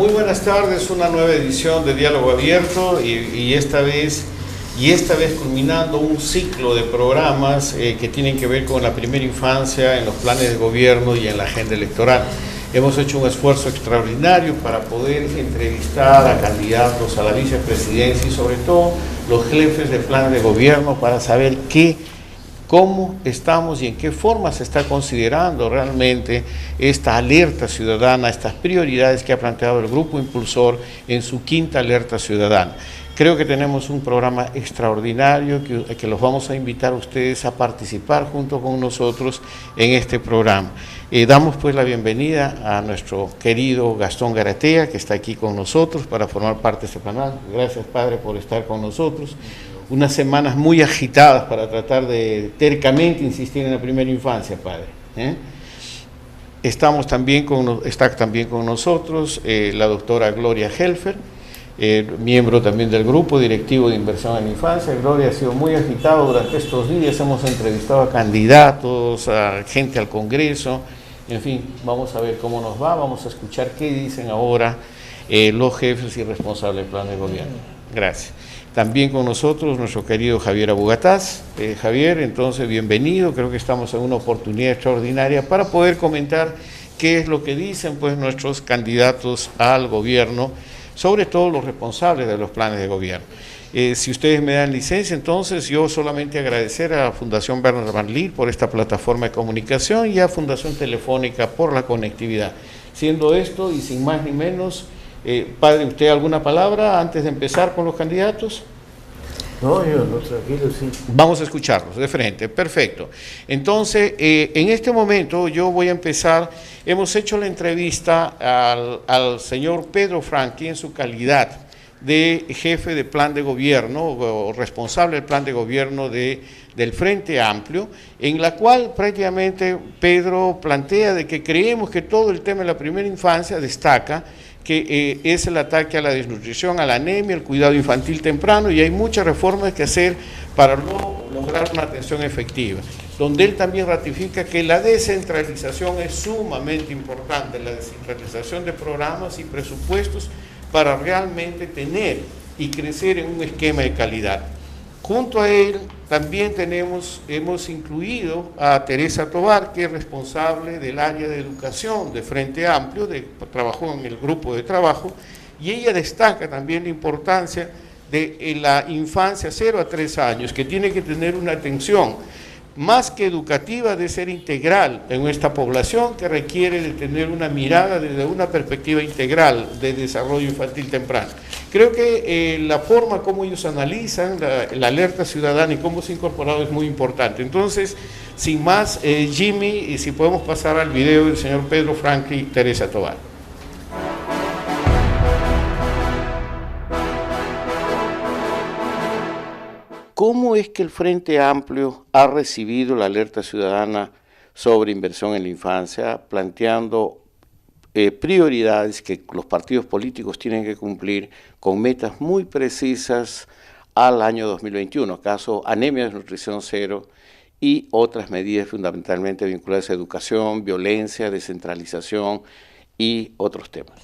Muy buenas tardes, una nueva edición de Diálogo Abierto y esta vez culminando un ciclo de programas que tienen que ver con la primera infancia en los planes de gobierno y en la agenda electoral. Hemos hecho un esfuerzo extraordinario para poder entrevistar a candidatos a la vicepresidencia y sobre todo los jefes de planes de gobierno para saber cómo estamos y en qué forma se está considerando realmente esta alerta ciudadana, estas prioridades que ha planteado el Grupo Impulsor en su quinta alerta ciudadana. Creo que tenemos un programa extraordinario que los vamos a invitar a ustedes a participar junto con nosotros en este programa. Damos pues la bienvenida a nuestro querido Gastón Garatea, que está aquí con nosotros para formar parte de este canal. Gracias, padre, por estar con nosotros. Unas semanas muy agitadas para tratar de tercamente insistir en la primera infancia, padre. Está también con nosotros la doctora Gloria Helfer, miembro también del Grupo Directivo de Inversión en la Infancia. Gloria, ha sido muy agitado durante estos días, hemos entrevistado a candidatos, a gente al Congreso, en fin, vamos a ver cómo nos va, vamos a escuchar qué dicen ahora los jefes y responsables del plan de gobierno. Gracias. También con nosotros nuestro querido Javier Abugataz. Javier, entonces bienvenido, creo que estamos en una oportunidad extraordinaria para poder comentar qué es lo que dicen pues nuestros candidatos al gobierno, sobre todo los responsables de los planes de gobierno. Si ustedes me dan licencia, entonces yo solamente agradecer a la Fundación Bernard Van Leer por esta plataforma de comunicación y a Fundación Telefónica por la conectividad. Siendo esto y sin más ni menos, padre, ¿usted alguna palabra antes de empezar con los candidatos? No, yo no, tranquilo, sí. Vamos a escucharlos de frente, perfecto. Entonces, en este momento yo voy a empezar, hemos hecho la entrevista al señor Pedro Franqui en su calidad de jefe de plan de gobierno o responsable del plan de gobierno del Frente Amplio, en la cual prácticamente Pedro plantea de que creemos que todo el tema de la primera infancia destaca que es el ataque a la desnutrición, a la anemia, el cuidado infantil temprano, y hay muchas reformas que hacer para lograr una atención efectiva, donde él también ratifica que la descentralización es sumamente importante, la descentralización de programas y presupuestos para realmente tener y crecer en un esquema de calidad. Junto a él también hemos incluido a Teresa Tobar, que es responsable del área de educación de Frente Amplio, trabajó en el grupo de trabajo, y ella destaca también la importancia de la infancia 0 a 3 años, que tiene que tener una atención más que educativa, de ser integral en esta población, que requiere de tener una mirada desde una perspectiva integral de desarrollo infantil temprano. Creo que la forma como ellos analizan la alerta ciudadana y cómo se ha incorporado es muy importante. Entonces, sin más, Jimmy, y si podemos pasar al video del señor Pedro Franqui y Teresa Tobar. ¿Cómo es que el Frente Amplio ha recibido la alerta ciudadana sobre inversión en la infancia, planteando prioridades que los partidos políticos tienen que cumplir con metas muy precisas al año 2021, caso anemia, desnutrición cero y otras medidas fundamentalmente vinculadas a educación, violencia, descentralización y otros temas?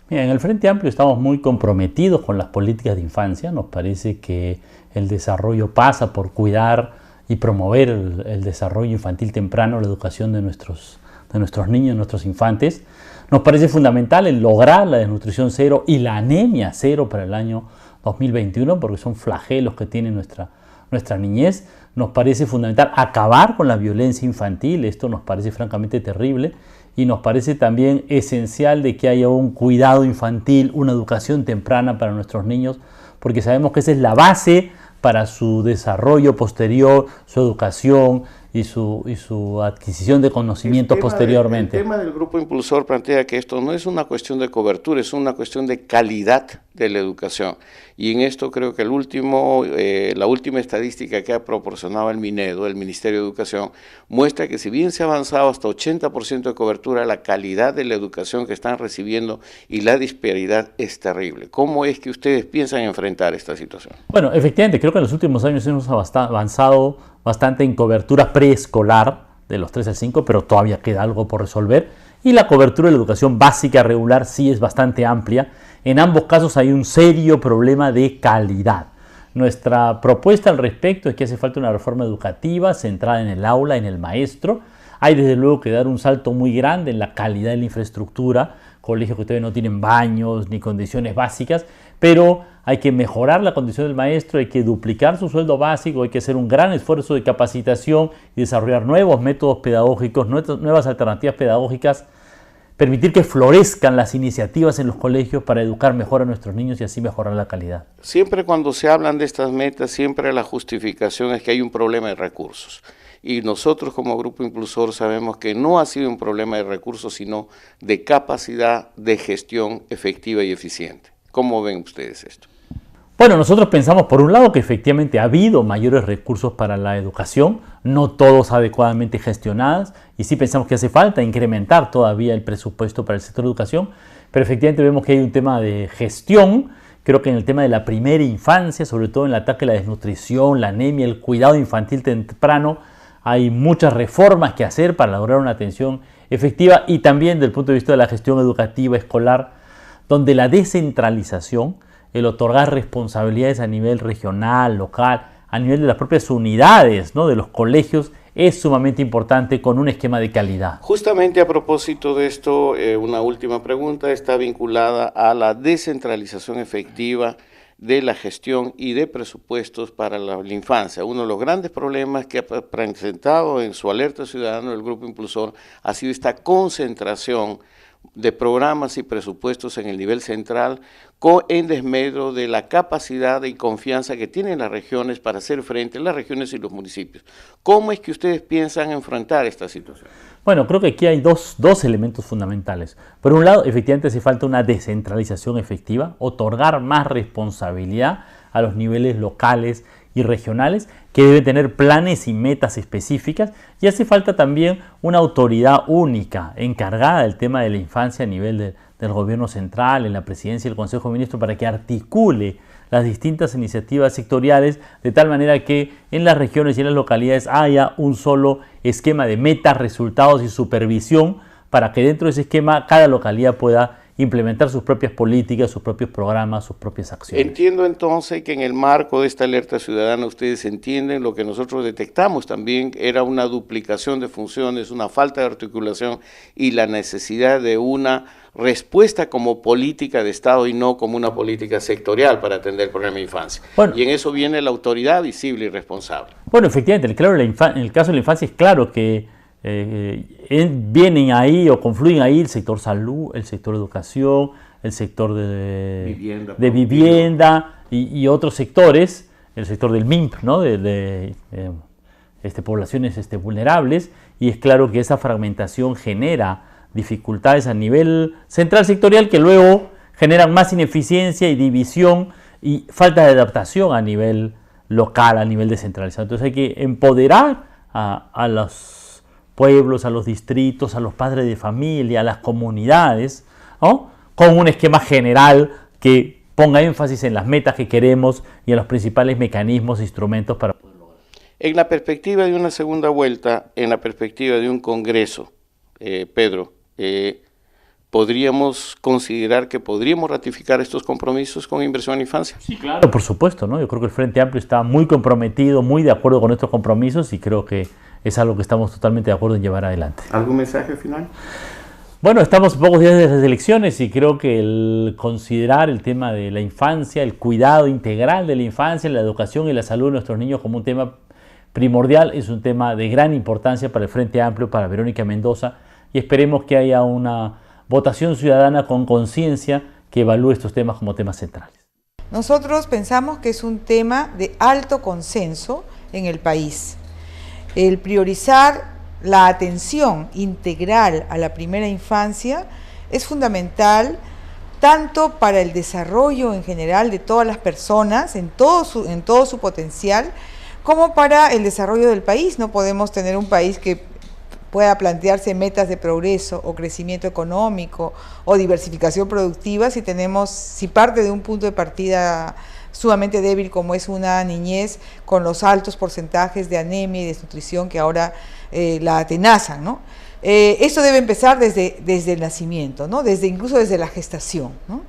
Mira, en el Frente Amplio estamos muy comprometidos con las políticas de infancia. Nos parece que el desarrollo pasa por cuidar y promover el desarrollo infantil temprano, la educación de nuestros niños, nuestros infantes. Nos parece fundamental el lograr la desnutrición cero y la anemia cero para el año 2021, porque son flagelos que tiene nuestra niñez. Nos parece fundamental acabar con la violencia infantil, esto nos parece francamente terrible, y nos parece también esencial de que haya un cuidado infantil, una educación temprana para nuestros niños, porque sabemos que esa es la base para su desarrollo posterior, su educación y su adquisición de conocimientos posteriormente. El tema del Grupo Impulsor plantea que esto no es una cuestión de cobertura, es una cuestión de calidad de la educación. Y en esto creo que la última estadística que ha proporcionado el Minedo, el Ministerio de Educación, muestra que si bien se ha avanzado hasta 80% de cobertura, la calidad de la educación que están recibiendo y la disparidad es terrible. ¿Cómo es que ustedes piensan enfrentar esta situación? Bueno, efectivamente, creo que en los últimos años hemos avanzado bastante en cobertura preescolar de los 3 al 5, pero todavía queda algo por resolver. y la cobertura de la educación básica regular sí es bastante amplia. En ambos casos hay un serio problema de calidad. Nuestra propuesta al respecto es que hace falta una reforma educativa centrada en el aula, en el maestro. Hay desde luego que dar un salto muy grande en la calidad de la infraestructura, colegios que todavía no tienen baños ni condiciones básicas, pero hay que mejorar la condición del maestro, hay que duplicar su sueldo básico, hay que hacer un gran esfuerzo de capacitación y desarrollar nuevos métodos pedagógicos, nuevas alternativas pedagógicas, permitir que florezcan las iniciativas en los colegios para educar mejor a nuestros niños y así mejorar la calidad. Siempre cuando se hablan de estas metas, siempre la justificación es que hay un problema de recursos. Y nosotros como Grupo Impulsor sabemos que no ha sido un problema de recursos, sino de capacidad de gestión efectiva y eficiente. ¿Cómo ven ustedes esto? Bueno, nosotros pensamos por un lado que efectivamente ha habido mayores recursos para la educación, no todos adecuadamente gestionados, y sí pensamos que hace falta incrementar todavía el presupuesto para el sector de educación, pero efectivamente vemos que hay un tema de gestión. Creo que en el tema de la primera infancia, sobre todo en el ataque a la desnutrición, la anemia, el cuidado infantil temprano, hay muchas reformas que hacer para lograr una atención efectiva, y también desde el punto de vista de la gestión educativa escolar, donde la descentralización, el otorgar responsabilidades a nivel regional, local, a nivel de las propias unidades, ¿no?, de los colegios, es sumamente importante con un esquema de calidad. Justamente a propósito de esto, una última pregunta está vinculada a la descentralización efectiva de la gestión y de presupuestos para la infancia. Uno de los grandes problemas que ha presentado en su alerta ciudadana el Grupo Impulsor ha sido esta concentración de programas y presupuestos en el nivel central, en desmedro de la capacidad y confianza que tienen las regiones para hacer frente a las regiones y los municipios. ¿Cómo es que ustedes piensan enfrentar esta situación? Bueno, creo que aquí hay dos elementos fundamentales. Por un lado, efectivamente hace falta una descentralización efectiva, otorgar más responsabilidad a los niveles locales y regionales, que deben tener planes y metas específicas, y hace falta también una autoridad única encargada del tema de la infancia a nivel del gobierno central, en la presidencia y el Consejo de Ministros, para que articule las distintas iniciativas sectoriales de tal manera que en las regiones y en las localidades haya un solo esquema de metas, resultados y supervisión, para que dentro de ese esquema cada localidad pueda implementar sus propias políticas, sus propios programas, sus propias acciones. Entiendo entonces que en el marco de esta alerta ciudadana ustedes entienden lo que nosotros detectamos también era una duplicación de funciones, una falta de articulación y la necesidad de una respuesta como política de Estado y no como una política sectorial para atender el problema de infancia. Bueno, y en eso viene la autoridad visible y responsable. Bueno, efectivamente, en el caso de la infancia es claro que vienen ahí o confluyen ahí el sector salud, el sector educación, el sector de vivienda y otros sectores, el sector del MIMP, ¿no?, poblaciones vulnerables, y es claro que esa fragmentación genera dificultades a nivel central sectorial que luego generan más ineficiencia y división y falta de adaptación a nivel local, a nivel descentralizado. Entonces hay que empoderar a los pueblos, a los distritos, a los padres de familia, a las comunidades, ¿no?, con un esquema general que ponga énfasis en las metas que queremos y en los principales mecanismos e instrumentos para poder lograr. En la perspectiva de una segunda vuelta, en la perspectiva de un congreso, Pedro, ¿podríamos considerar que podríamos ratificar estos compromisos con inversión en infancia? Sí, claro, por supuesto, ¿no? Yo creo que el Frente Amplio está muy comprometido, muy de acuerdo con estos compromisos, y creo que es algo que estamos totalmente de acuerdo en llevar adelante. ¿Algún mensaje final? Bueno, estamos pocos días de las elecciones y creo que el considerar el tema de la infancia, el cuidado integral de la infancia, la educación y la salud de nuestros niños como un tema primordial es un tema de gran importancia para el Frente Amplio, para Verónica Mendoza, y esperemos que haya una votación ciudadana con conciencia que evalúe estos temas como temas centrales. Nosotros pensamos que es un tema de alto consenso en el país. El priorizar la atención integral a la primera infancia es fundamental tanto para el desarrollo en general de todas las personas, en todo su potencial, como para el desarrollo del país. No podemos tener un país que pueda plantearse metas de progreso o crecimiento económico o diversificación productiva si parte de un punto de partida sumamente débil como es una niñez con los altos porcentajes de anemia y desnutrición que ahora la atenazan, ¿no? Esto debe empezar desde el nacimiento, ¿no? Incluso desde la gestación, ¿no?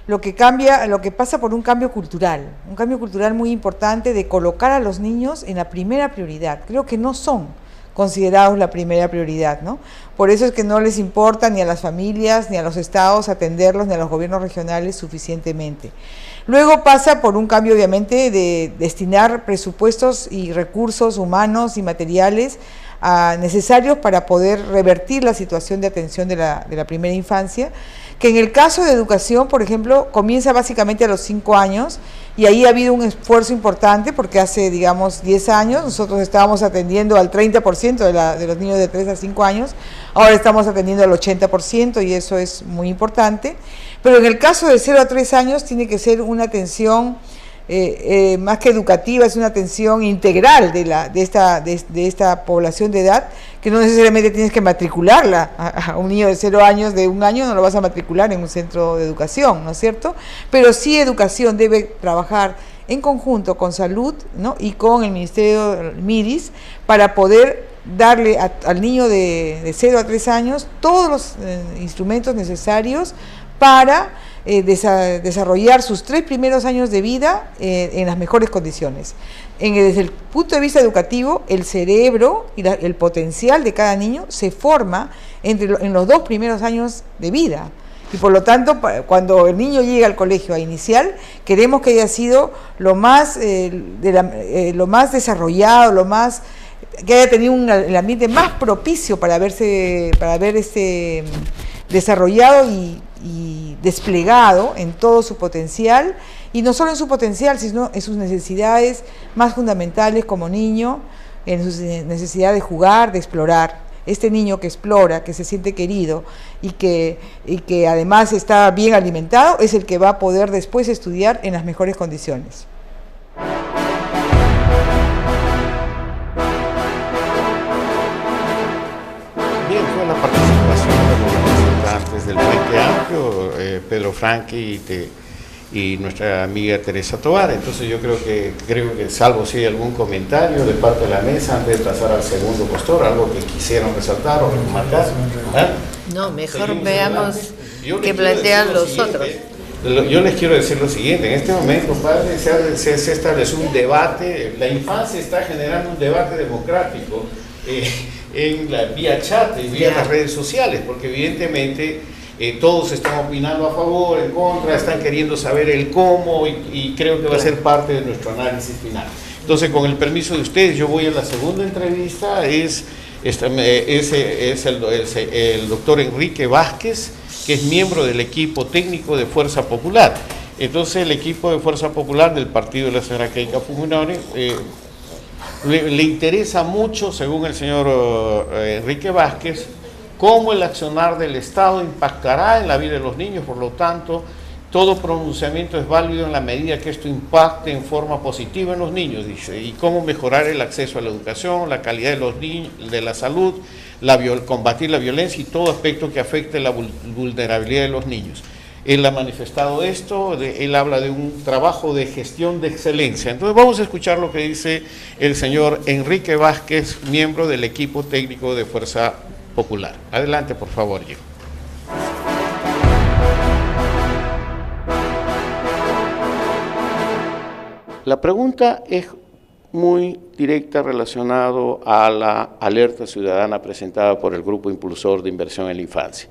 Lo que pasa por un cambio cultural muy importante de colocar a los niños en la primera prioridad. Creo que no son considerados la primera prioridad, ¿no? Por eso es que no les importa ni a las familias, ni a los estados atenderlos, ni a los gobiernos regionales suficientemente. Luego pasa por un cambio, obviamente, de destinar presupuestos y recursos humanos y materiales necesarios para poder revertir la situación de atención de la primera infancia, que en el caso de educación, por ejemplo, comienza básicamente a los 5 años, y ahí ha habido un esfuerzo importante porque hace, digamos, 10 años nosotros estábamos atendiendo al 30% de los niños de 3 a 5 años, ahora estamos atendiendo al 80% y eso es muy importante, pero en el caso de 0 a 3 años tiene que ser una atención más que educativa, es una atención integral de esta población de edad, que no necesariamente tienes que matricularla a un niño de 0 años, de 1 año no lo vas a matricular en un centro de educación, ¿no es cierto? Pero sí educación debe trabajar en conjunto con salud, ¿no? Y con el Ministerio MIRIS para poder darle al niño de 0 a 3 años todos los instrumentos necesarios para desarrollar sus 3 primeros años de vida en las mejores condiciones. Desde el punto de vista educativo, el cerebro y el potencial de cada niño se forma en los 2 primeros años de vida. Y por lo tanto, cuando el niño llega al colegio a inicial, queremos que haya sido lo más desarrollado, que haya tenido el ambiente más propicio para haber desarrollado y desplegado en todo su potencial, y no solo en su potencial, sino en sus necesidades más fundamentales como niño, en sus necesidades de jugar, de explorar. Este niño que explora, que se siente querido y que además está bien alimentado, es el que va a poder después estudiar en las mejores condiciones. Bien, fue la participación de los representantes del Frente Amplio, Pedro Franqui y nuestra amiga Teresa Tovar. Entonces yo creo que salvo si hay algún comentario de parte de la mesa antes de pasar al segundo postor, algo que quisieran resaltar o remarcar. No, mejor veamos qué plantean los otros. Yo les quiero decir lo siguiente: en este momento, padre, se estableció un debate, la infancia está generando un debate democrático vía chat y vía las redes sociales, porque evidentemente todos están opinando a favor, en contra, están queriendo saber el cómo, y creo que va a ser parte de nuestro análisis final. Entonces, con el permiso de ustedes, yo voy a la segunda entrevista. Es el doctor Enrique Vázquez, que es miembro del equipo técnico de Fuerza Popular. Entonces, el equipo de Fuerza Popular del partido de la señora Keika Fujimori le interesa mucho, según el señor Enrique Vázquez, cómo el accionar del Estado impactará en la vida de los niños. Por lo tanto, todo pronunciamiento es válido en la medida que esto impacte en forma positiva en los niños, dice, y cómo mejorar el acceso a la educación, la calidad de los niños, de la salud, combatir la violencia y todo aspecto que afecte la vulnerabilidad de los niños. Él ha manifestado esto, él habla de un trabajo de gestión de excelencia. Entonces vamos a escuchar lo que dice el señor Enrique Vázquez, miembro del equipo técnico de Fuerza Popular. Adelante, por favor, Gio. La pregunta es muy directa, relacionado a la alerta ciudadana presentada por el Grupo Impulsor de Inversión en la Infancia.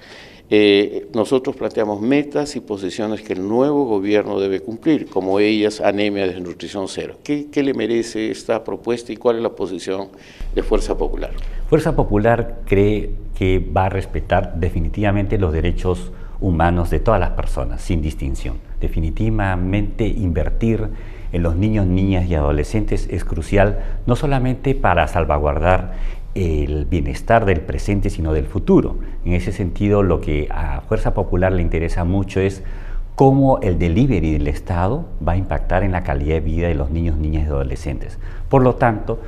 Nosotros planteamos metas y posiciones que el nuevo gobierno debe cumplir, como ellas anemia, desnutrición cero. ¿Qué le merece esta propuesta y cuál es la posición de Fuerza Popular? Fuerza Popular cree que va a respetar definitivamente los derechos humanos de todas las personas, sin distinción. Definitivamente invertir en los niños, niñas y adolescentes es crucial, no solamente para salvaguardar el bienestar del presente, sino del futuro. En ese sentido, lo que a Fuerza Popular le interesa mucho es cómo el delivery del Estado va a impactar en la calidad de vida de los niños, niñas y adolescentes. Por lo tanto,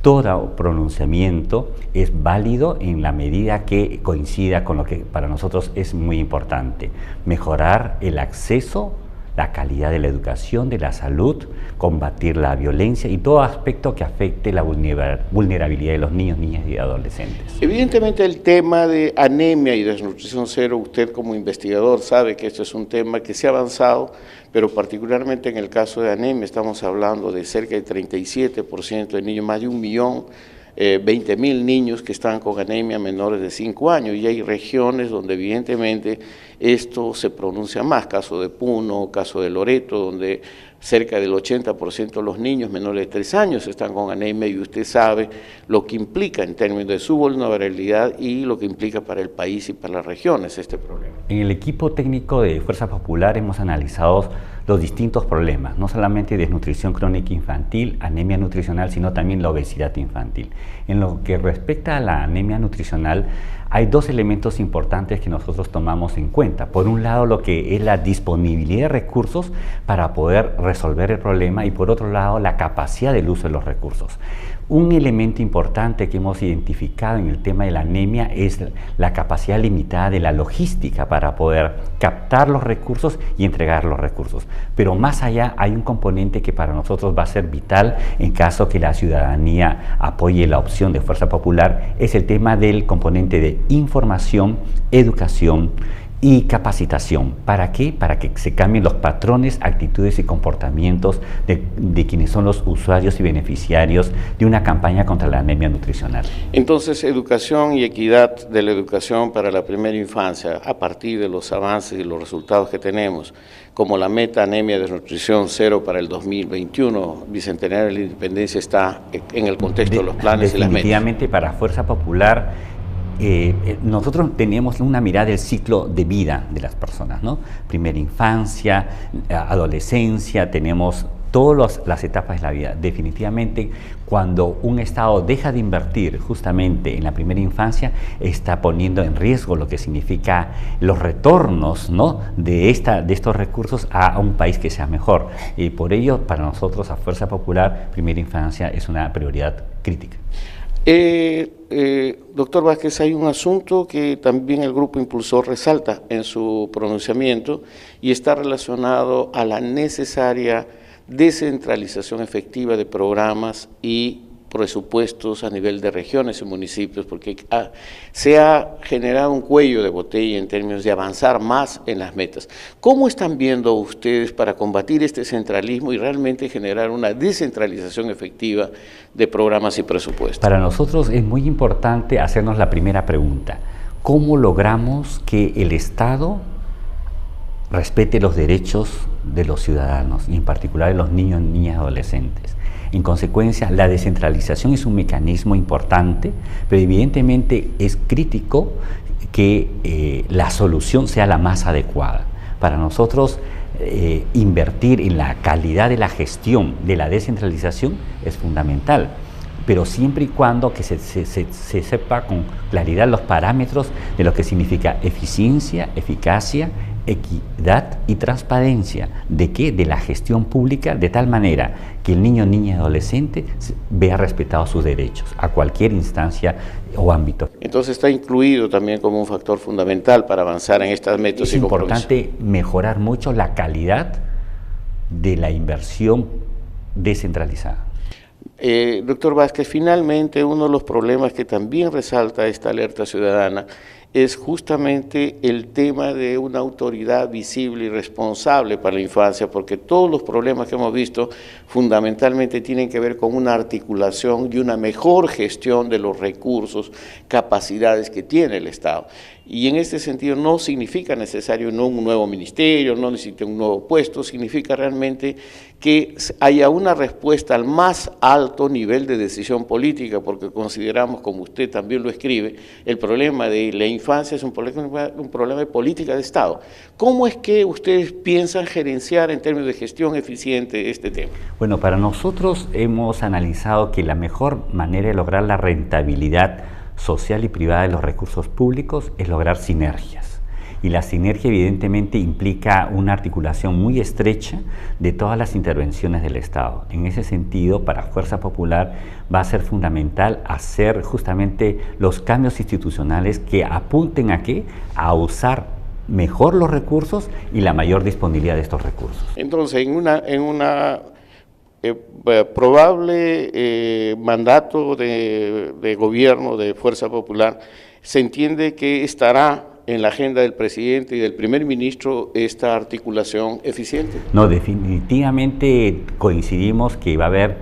todo pronunciamiento es válido en la medida que coincida con lo que para nosotros es muy importante: mejorar el acceso, la calidad de la educación, de la salud, combatir la violencia y todo aspecto que afecte la vulnerabilidad de los niños, niñas y adolescentes. Evidentemente el tema de anemia y desnutrición cero, usted como investigador sabe que esto es un tema que se ha avanzado, pero particularmente en el caso de anemia estamos hablando de cerca de 37% de niños, más de 1.020.000 niños que están con anemia menores de 5 años, y hay regiones donde evidentemente esto se pronuncia más, caso de Puno, caso de Loreto, donde cerca del 80% de los niños menores de 3 años están con anemia, y usted sabe lo que implica en términos de su vulnerabilidad y lo que implica para el país y para las regiones este problema. En el equipo técnico de Fuerza Popular hemos analizado los distintos problemas, no solamente desnutrición crónica infantil, anemia nutricional, sino también la obesidad infantil. En lo que respecta a la anemia nutricional, hay dos elementos importantes que nosotros tomamos en cuenta. Por un lado, lo que es la disponibilidad de recursos para poder resolver el problema, y por otro lado, la capacidad del uso de los recursos. Un elemento importante que hemos identificado en el tema de la anemia es la capacidad limitada de la logística para poder captar los recursos y entregar los recursos. Pero más allá hay un componente que para nosotros va a ser vital en caso que la ciudadanía apoye la opción de Fuerza Popular, es el tema del componente de información, educación y capacitación. ¿Para qué? Para que se cambien los patrones, actitudes y comportamientos de quienes son los usuarios y beneficiarios de una campaña contra la anemia nutricional. Entonces, educación y equidad de la educación para la primera infancia, a partir de los avances y los resultados que tenemos, como la meta anemia de desnutrición cero para el 2021, Bicentenario de la Independencia, está en el contexto de los planes y las metas. Definitivamente para Fuerza Popular, nosotros tenemos una mirada del ciclo de vida de las personas, ¿no? Primera infancia, adolescencia, tenemos todas las etapas de la vida. Definitivamente, cuando un Estado deja de invertir justamente en la primera infancia, está poniendo en riesgo lo que significa los retornos, ¿no?, de estos recursos a un país que sea mejor. Y por ello, para nosotros, a Fuerza Popular, primera infancia es una prioridad crítica. Doctor Vázquez, hay un asunto que también el Grupo Impulsor resalta en su pronunciamiento y está relacionado a la necesaria descentralización efectiva de programas y presupuestos a nivel de regiones y municipios, porque se ha generado un cuello de botella en términos de avanzar más en las metas. ¿Cómo están viendo ustedes para combatir este centralismo y realmente generar una descentralización efectiva de programas y presupuestos? Para nosotros es muy importante hacernos la primera pregunta: ¿cómo logramos que el Estado respete los derechos de los ciudadanos, y en particular de los niños, niñas y adolescentes? En consecuencia, la descentralización es un mecanismo importante, pero evidentemente es crítico que la solución sea la más adecuada. Para nosotros, invertir en la calidad de la gestión de la descentralización es fundamental, pero siempre y cuando que se sepa con claridad los parámetros de lo que significa eficiencia, eficacia, equidad y transparencia. ¿De qué? De la gestión pública, de tal manera que el niño, niña y adolescente vea respetados sus derechos a cualquier instancia o ámbito. Entonces está incluido también como un factor fundamental para avanzar en estas metas. Es importante mejorar mucho la calidad de la inversión descentralizada. Doctor Vázquez, finalmente uno de los problemas que también resalta esta alerta ciudadana es justamente el tema de una autoridad visible y responsable para la infancia, porque todos los problemas que hemos visto fundamentalmente tienen que ver con una articulación y una mejor gestión de los recursos, capacidades que tiene el Estado. Y en este sentido no significa necesario un nuevo ministerio, no necesita un nuevo puesto, significa realmente que haya una respuesta al más alto nivel de decisión política, porque consideramos, como usted también lo escribe, el problema de la infancia es un problema de política de Estado. ¿Cómo es que ustedes piensan gerenciar en términos de gestión eficiente este tema? Bueno, para nosotros hemos analizado que la mejor manera de lograr la rentabilidad social y privada de los recursos públicos es lograr sinergias. Y la sinergia evidentemente implica una articulación muy estrecha de todas las intervenciones del Estado. En ese sentido, para Fuerza Popular va a ser fundamental hacer justamente los cambios institucionales que apunten a ¿qué? A usar mejor los recursos y la mayor disponibilidad de estos recursos. Entonces, en una probable mandato de gobierno de Fuerza Popular, se entiende que estará en la agenda del presidente y del primer ministro esta articulación eficiente. No, definitivamente coincidimos que va a haber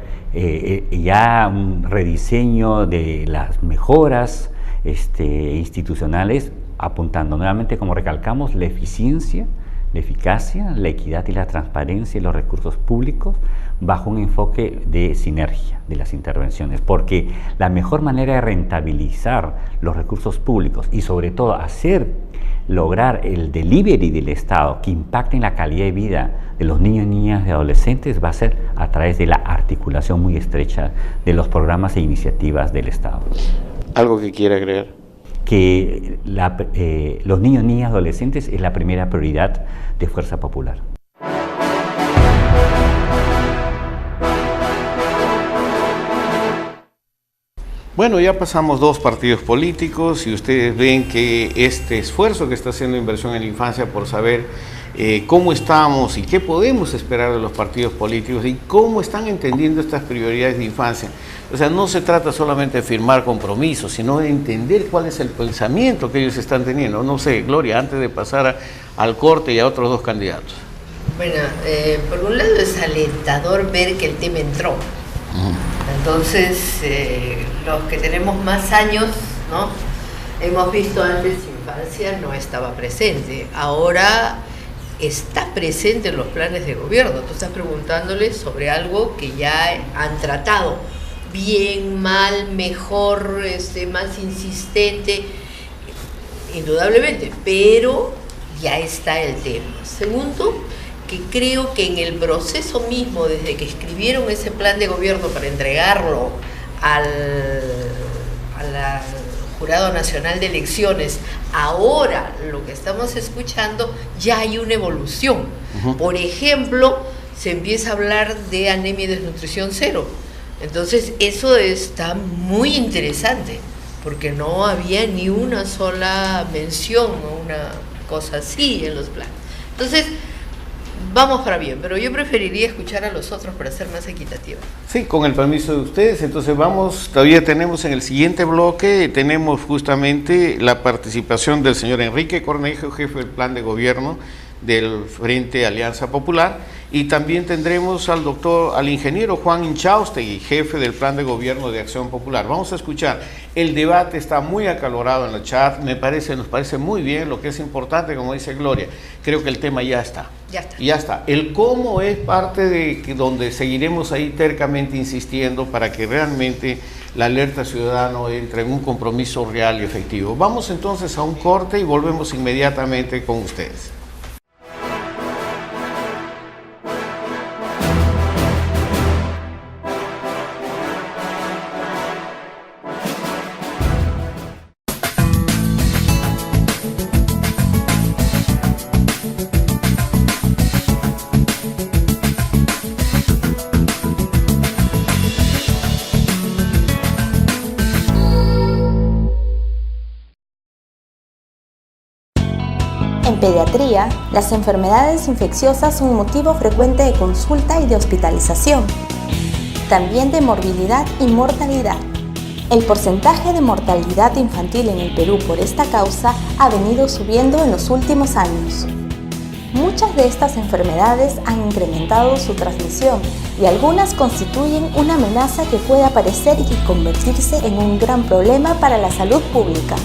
ya un rediseño de las mejoras institucionales, apuntando nuevamente, como recalcamos, la eficiencia, la eficacia, la equidad y la transparencia de los recursos públicos bajo un enfoque de sinergia de las intervenciones, porque la mejor manera de rentabilizar los recursos públicos y sobre todo lograr el delivery del Estado que impacte en la calidad de vida de los niños, niñas y adolescentes va a ser a través de la articulación muy estrecha de los programas e iniciativas del Estado. ¿Algo que quiera agregar? Que los niños, niñas y adolescentes es la primera prioridad de Fuerza Popular. Bueno, ya pasamos 2 partidos políticos y ustedes ven que este esfuerzo que está haciendo Inversión en la Infancia por saber cómo estamos y qué podemos esperar de los partidos políticos y cómo están entendiendo estas prioridades de infancia. O sea, no se trata solamente de firmar compromisos, sino de entender cuál es el pensamiento que ellos están teniendo. No sé, Gloria, antes de pasar al corte y a otros 2 candidatos. Bueno, por un lado es alentador ver que el tema entró. Entonces, los que tenemos más años, ¿no? Hemos visto antes infancia no estaba presente, ahora está presente en los planes de gobierno. Tú estás preguntándole sobre algo que ya han tratado, bien, mal, mejor, más insistente, indudablemente, pero ya está el tema. Segundo, que creo que en el proceso mismo, desde que escribieron ese plan de gobierno para entregarlo al Jurado Nacional de Elecciones, ahora lo que estamos escuchando, ya hay una evolución. Por ejemplo, se empieza a hablar de anemia y desnutrición cero. Entonces, eso está muy interesante, porque no había ni una sola mención o una cosa así en los planes. Entonces, vamos para bien, pero yo preferiría escuchar a los otros para ser más equitativo. Sí, con el permiso de ustedes. Entonces vamos, todavía tenemos en el siguiente bloque, tenemos justamente la participación del señor Enrique Cornejo, jefe del plan de gobierno del Frente Alianza Popular, y también tendremos al ingeniero Juan Inchaustegui, jefe del plan de gobierno de Acción Popular. Vamos a escuchar, el debate está muy acalorado en el chat, nos parece muy bien, lo que es importante, como dice Gloria, creo que el tema ya está. Ya está. El cómo es parte de donde seguiremos ahí tercamente insistiendo para que realmente la alerta ciudadana entre en un compromiso real y efectivo. Vamos entonces a un corte y volvemos inmediatamente con ustedes. En pediatría, las enfermedades infecciosas son motivo frecuente de consulta y de hospitalización, también de morbilidad y mortalidad. El porcentaje de mortalidad infantil en el Perú por esta causa ha venido subiendo en los últimos años. Muchas de estas enfermedades han incrementado su transmisión y algunas constituyen una amenaza que puede aparecer y convertirse en un gran problema para la salud pública.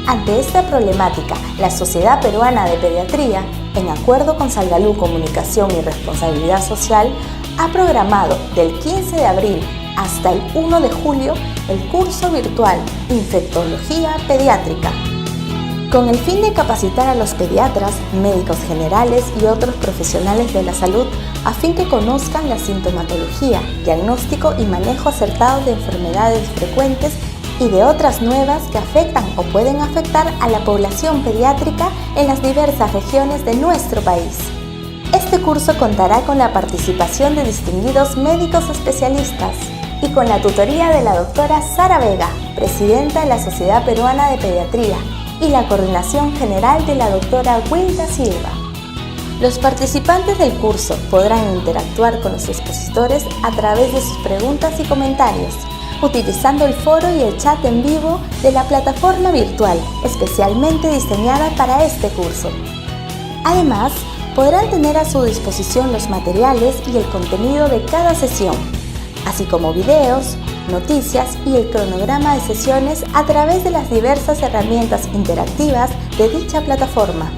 Ante esta problemática, la Sociedad Peruana de Pediatría, en acuerdo con Salgalú Comunicación y Responsabilidad Social, ha programado del 15 de abril hasta el 1 de julio el curso virtual Infectología Pediátrica, con el fin de capacitar a los pediatras, médicos generales y otros profesionales de la salud a fin que conozcan la sintomatología, diagnóstico y manejo acertado de enfermedades frecuentes y de otras nuevas que afectan o pueden afectar a la población pediátrica en las diversas regiones de nuestro país. Este curso contará con la participación de distinguidos médicos especialistas y con la tutoría de la doctora Sara Vega, presidenta de la Sociedad Peruana de Pediatría, y la coordinación general de la doctora Wilda Silva. Los participantes del curso podrán interactuar con los expositores a través de sus preguntas y comentarios, utilizando el foro y el chat en vivo de la plataforma virtual especialmente diseñada para este curso. Además, podrán tener a su disposición los materiales y el contenido de cada sesión, así como videos, noticias y el cronograma de sesiones a través de las diversas herramientas interactivas de dicha plataforma.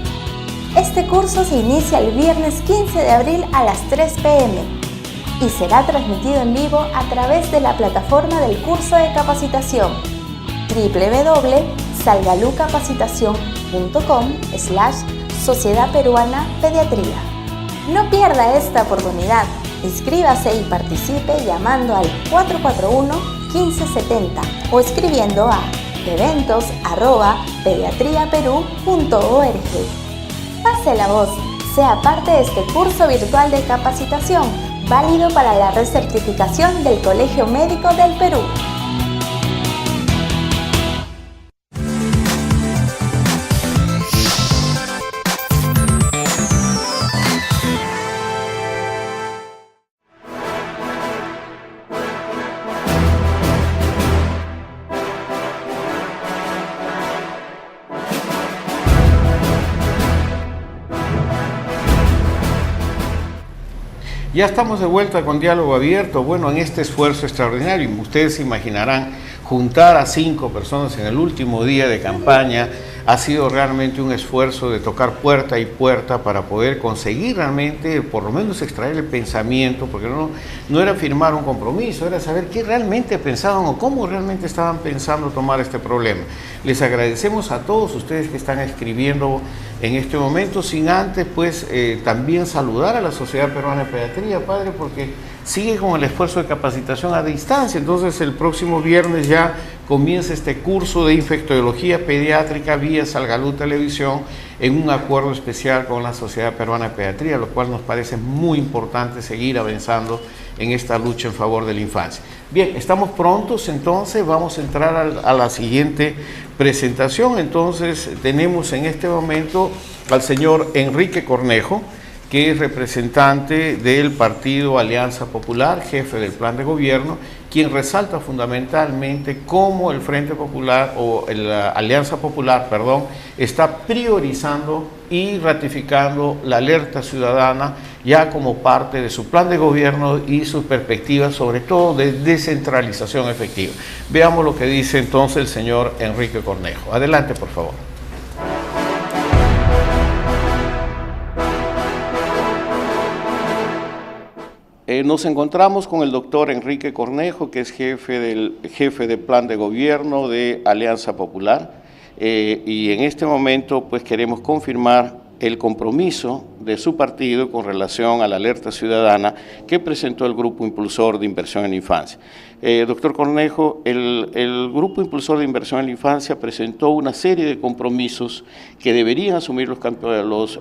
Este curso se inicia el viernes 15 de abril a las 3 p.m. y será transmitido en vivo a través de la plataforma del curso de capacitación www.salgalucapacitacion.com/Sociedad Peruana Pediatría. No pierda esta oportunidad. Inscríbase y participe llamando al 441-1570 o escribiendo a eventos@pediatriaperú.org. Pase la voz, sea parte de este curso virtual de capacitación, válido para la recertificación del Colegio Médico del Perú. Ya estamos de vuelta con Diálogo Abierto. Bueno, en este esfuerzo extraordinario, ustedes se imaginarán, juntar a 5 personas en el último día de campaña ha sido realmente un esfuerzo de tocar puerta y puerta para poder conseguir realmente, por lo menos extraer el pensamiento, porque no era firmar un compromiso, era saber qué realmente pensaban o cómo realmente estaban pensando tomar este problema. Les agradecemos a todos ustedes que están escribiendo en este momento, sin antes pues también saludar a la Sociedad Peruana de Pediatría, padre, porque sigue con el esfuerzo de capacitación a distancia. Entonces el próximo viernes ya comienza este curso de infectología pediátrica vía Salgalú Televisión en un acuerdo especial con la Sociedad Peruana de Pediatría, lo cual nos parece muy importante seguir avanzando en esta lucha en favor de la infancia. Bien, estamos prontos, entonces vamos a entrar a la siguiente presentación. Entonces tenemos en este momento al señor Enrique Cornejo, que es representante del partido Alianza Popular, jefe del plan de gobierno, quien resalta fundamentalmente cómo el Frente Popular, o la Alianza Popular, perdón, está priorizando y ratificando la alerta ciudadana ya como parte de su plan de gobierno y sus perspectivas, sobre todo de descentralización efectiva. Veamos lo que dice entonces el señor Enrique Cornejo. Adelante, por favor. Nos encontramos con el doctor Enrique Cornejo, que es jefe del plan de gobierno de Alianza Popular, y en este momento pues queremos confirmar el compromiso de su partido con relación a la alerta ciudadana que presentó el Grupo Impulsor de Inversión en la Infancia. Doctor Cornejo, el Grupo Impulsor de Inversión en la Infancia presentó una serie de compromisos que deberían asumir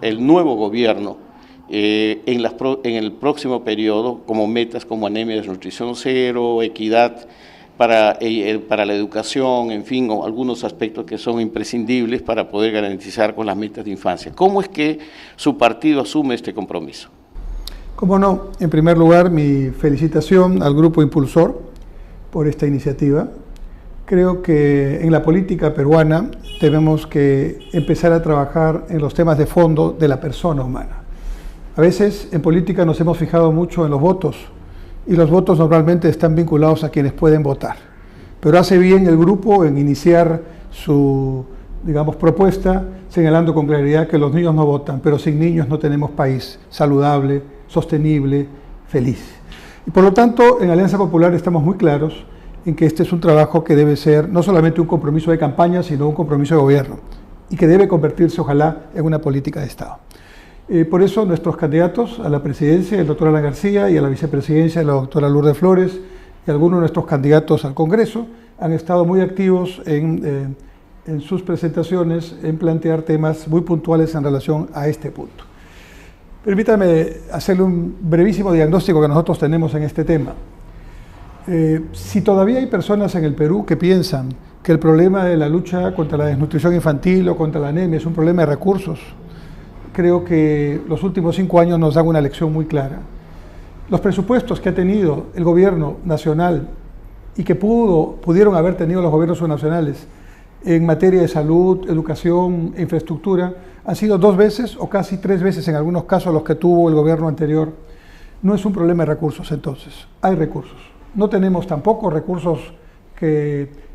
el nuevo gobierno en el próximo periodo, como metas como anemia y desnutrición cero, equidad para la educación, en fin, algunos aspectos que son imprescindibles para poder garantizar con las metas de infancia. ¿Cómo es que su partido asume este compromiso? Cómo no, en primer lugar, mi felicitación al Grupo Impulsor por esta iniciativa. Creo que en la política peruana tenemos que empezar a trabajar en los temas de fondo de la persona humana. A veces en política nos hemos fijado mucho en los votos, y los votos normalmente están vinculados a quienes pueden votar. Pero hace bien el grupo en iniciar su, propuesta, señalando con claridad que los niños no votan, pero sin niños no tenemos país saludable, sostenible, feliz. Y por lo tanto, en Alianza Popular estamos muy claros en que este es un trabajo que debe ser no solamente un compromiso de campaña, sino un compromiso de gobierno, y que debe convertirse, ojalá, en una política de Estado. Por eso nuestros candidatos a la presidencia, el doctor Alan García, y a la vicepresidencia, la doctora Lourdes Flores, y algunos de nuestros candidatos al Congreso, han estado muy activos en sus presentaciones, en plantear temas muy puntuales en relación a este punto. Permítame hacerle un brevísimo diagnóstico que nosotros tenemos en este tema. Si todavía hay personas en el Perú que piensan que el problema de la lucha contra la desnutrición infantil o contra la anemia es un problema de recursos, creo que los últimos 5 años nos dan una lección muy clara. Los presupuestos que ha tenido el gobierno nacional y que pudieron haber tenido los gobiernos subnacionales en materia de salud, educación, infraestructura, han sido 2 veces o casi 3 veces en algunos casos los que tuvo el gobierno anterior. No es un problema de recursos entonces, hay recursos. No tenemos tampoco recursos que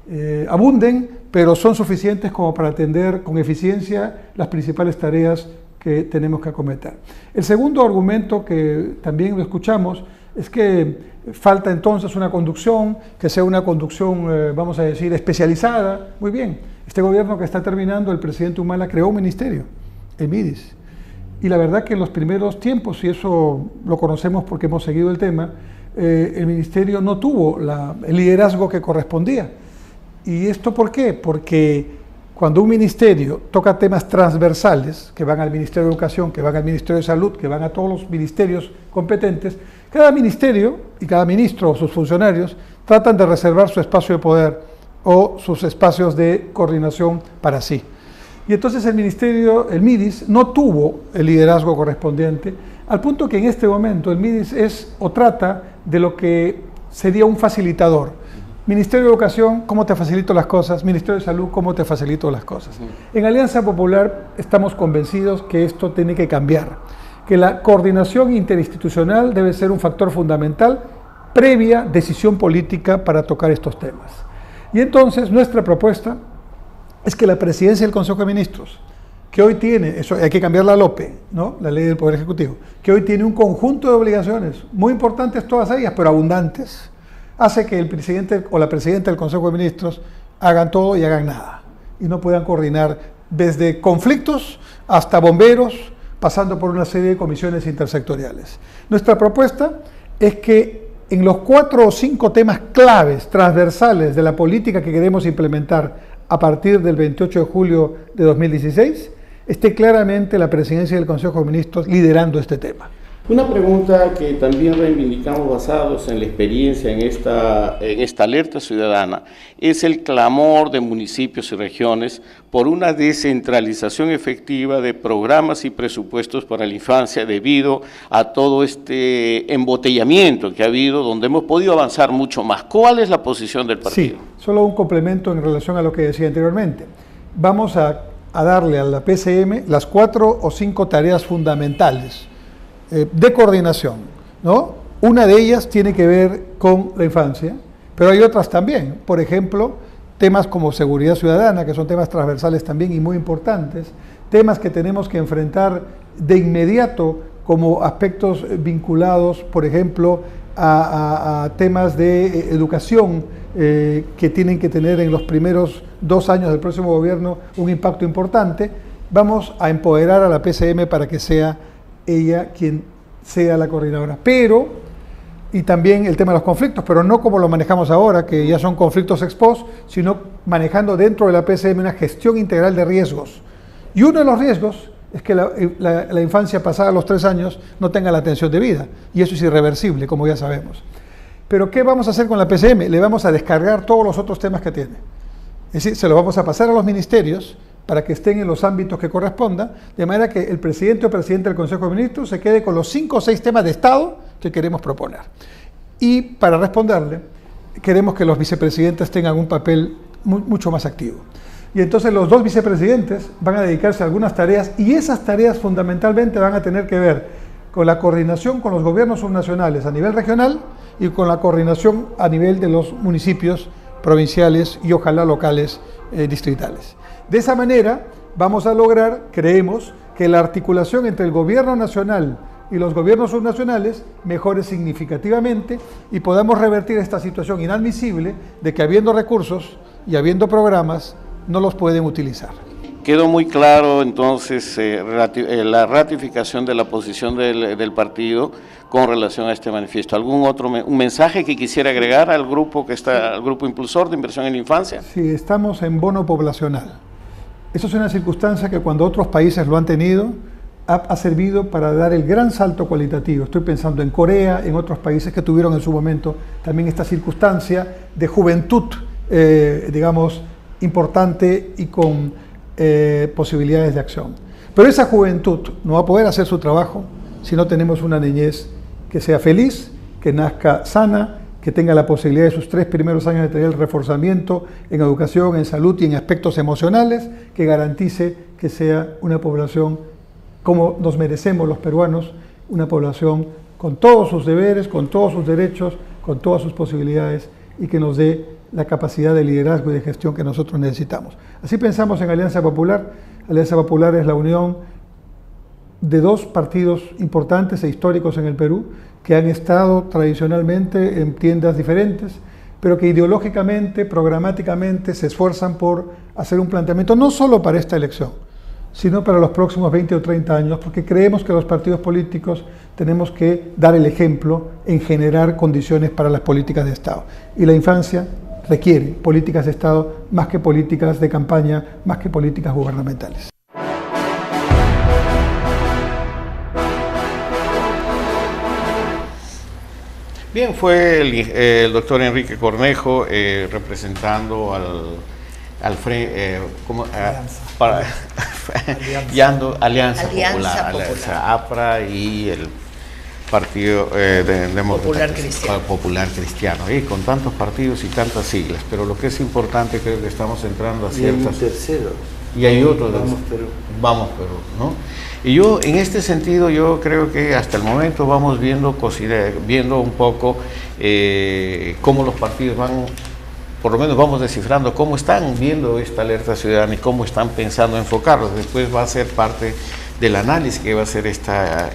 abunden, pero son suficientes como para atender con eficiencia las principales tareas que tenemos que acometer. El segundo argumento que también lo escuchamos es que falta entonces una conducción, que sea una conducción, vamos a decir, especializada. Muy bien, este gobierno que está terminando, el presidente Humala creó un ministerio, el MIDIS. Y la verdad que en los primeros tiempos, y eso lo conocemos porque hemos seguido el tema, el ministerio no tuvo el liderazgo que correspondía. ¿Y esto por qué? Porque cuando un ministerio toca temas transversales, que van al Ministerio de Educación, que van al Ministerio de Salud, que van a todos los ministerios competentes, cada ministerio y cada ministro o sus funcionarios tratan de reservar su espacio de poder o sus espacios de coordinación para sí. Y entonces el MIDIS, no tuvo el liderazgo correspondiente, al punto que en este momento el MIDIS es o trata de lo que sería un facilitador. Ministerio de Educación, ¿cómo te facilito las cosas? Ministerio de Salud, ¿cómo te facilito las cosas? En Alianza Popular estamos convencidos que esto tiene que cambiar, que la coordinación interinstitucional debe ser un factor fundamental previa decisión política para tocar estos temas. Y entonces nuestra propuesta es que la presidencia del Consejo de Ministros, que hoy tiene, eso hay que cambiar la LOPE, ¿no? La Ley del Poder Ejecutivo, que hoy tiene un conjunto de obligaciones, muy importantes todas ellas, pero abundantes, hace que el presidente o la presidenta del Consejo de Ministros hagan todo y hagan nada, y no puedan coordinar desde conflictos hasta bomberos, pasando por una serie de comisiones intersectoriales. Nuestra propuesta es que en los 4 o 5 temas claves, transversales de la política que queremos implementar a partir del 28 de julio de 2016, esté claramente la presidencia del Consejo de Ministros liderando este tema. Una pregunta que también reivindicamos basados en la experiencia en esta alerta ciudadana es el clamor de municipios y regiones por una descentralización efectiva de programas y presupuestos para la infancia debido a todo este embotellamiento que ha habido, donde hemos podido avanzar mucho más. ¿Cuál es la posición del partido? Sí, solo un complemento en relación a lo que decía anteriormente. Vamos a darle a la PCM las 4 o 5 tareas fundamentales de coordinación, ¿no? Una de ellas tiene que ver con la infancia, pero hay otras también. Por ejemplo, temas como seguridad ciudadana, que son temas transversales también y muy importantes, temas que tenemos que enfrentar de inmediato como aspectos vinculados, por ejemplo, a temas de educación que tienen que tener en los primeros 2 años del próximo gobierno un impacto importante. Vamos a empoderar a la PCM para que sea ella quien sea la coordinadora, y también el tema de los conflictos, pero no como lo manejamos ahora, que ya son conflictos ex post, sino manejando dentro de la PCM una gestión integral de riesgos. Y uno de los riesgos es que la infancia pasada los 3 años no tenga la atención debida, y eso es irreversible, como ya sabemos. Pero ¿qué vamos a hacer con la PCM? Le vamos a descargar todos los otros temas que tiene. Es decir, se los vamos a pasar a los ministerios para que estén en los ámbitos que correspondan, de manera que el presidente o presidenta del Consejo de Ministros se quede con los 5 o 6 temas de Estado que queremos proponer. Y para responderle, queremos que los vicepresidentes tengan un papel mucho más activo. Y entonces los 2 vicepresidentes van a dedicarse a algunas tareas, y esas tareas fundamentalmente van a tener que ver con la coordinación con los gobiernos subnacionales a nivel regional y con la coordinación a nivel de los municipios provinciales y ojalá locales distritales. De esa manera vamos a lograr, creemos, que la articulación entre el gobierno nacional y los gobiernos subnacionales mejore significativamente y podamos revertir esta situación inadmisible de que habiendo recursos y habiendo programas no los pueden utilizar. Quedó muy claro entonces la ratificación de la posición del partido con relación a este manifiesto. ¿Algún otro un mensaje que quisiera agregar al grupo al grupo impulsor de inversión en la infancia? Sí, estamos en bono poblacional. Eso es una circunstancia que cuando otros países lo han tenido, ha servido para dar el gran salto cualitativo. Estoy pensando en Corea, en otros países que tuvieron en su momento también esta circunstancia de juventud, digamos, importante y con posibilidades de acción. Pero esa juventud no va a poder hacer su trabajo si no tenemos una niñez que sea feliz, que nazca sana, que tenga la posibilidad de sus 3 primeros años de tener el reforzamiento en educación, en salud y en aspectos emocionales, que garantice que sea una población como nos merecemos los peruanos, una población con todos sus deberes, con todos sus derechos, con todas sus posibilidades y que nos dé la capacidad de liderazgo y de gestión que nosotros necesitamos. Así pensamos en Alianza Popular. Alianza Popular es la unión de 2 partidos importantes e históricos en el Perú que han estado tradicionalmente en tiendas diferentes, pero que ideológicamente, programáticamente se esfuerzan por hacer un planteamiento no solo para esta elección, sino para los próximos 20 o 30 años, porque creemos que los partidos políticos tenemos que dar el ejemplo en generar condiciones para las políticas de Estado. Y la infancia requiere políticas de Estado más que políticas de campaña, más que políticas gubernamentales. Bien, fue el doctor Enrique Cornejo representando al frente, Alianza Popular, APRA y el Partido Popular Cristiano, con tantos partidos y tantas siglas, pero lo que es importante, creo que estamos entrando a ciertas... Y hay otros. Vamos Perú, ¿no? Y yo, en este sentido, yo creo que hasta el momento vamos viendo un poco cómo los partidos van, por lo menos vamos descifrando cómo están viendo esta alerta ciudadana y cómo están pensando enfocarlo. Después va a ser parte del análisis que va a hacer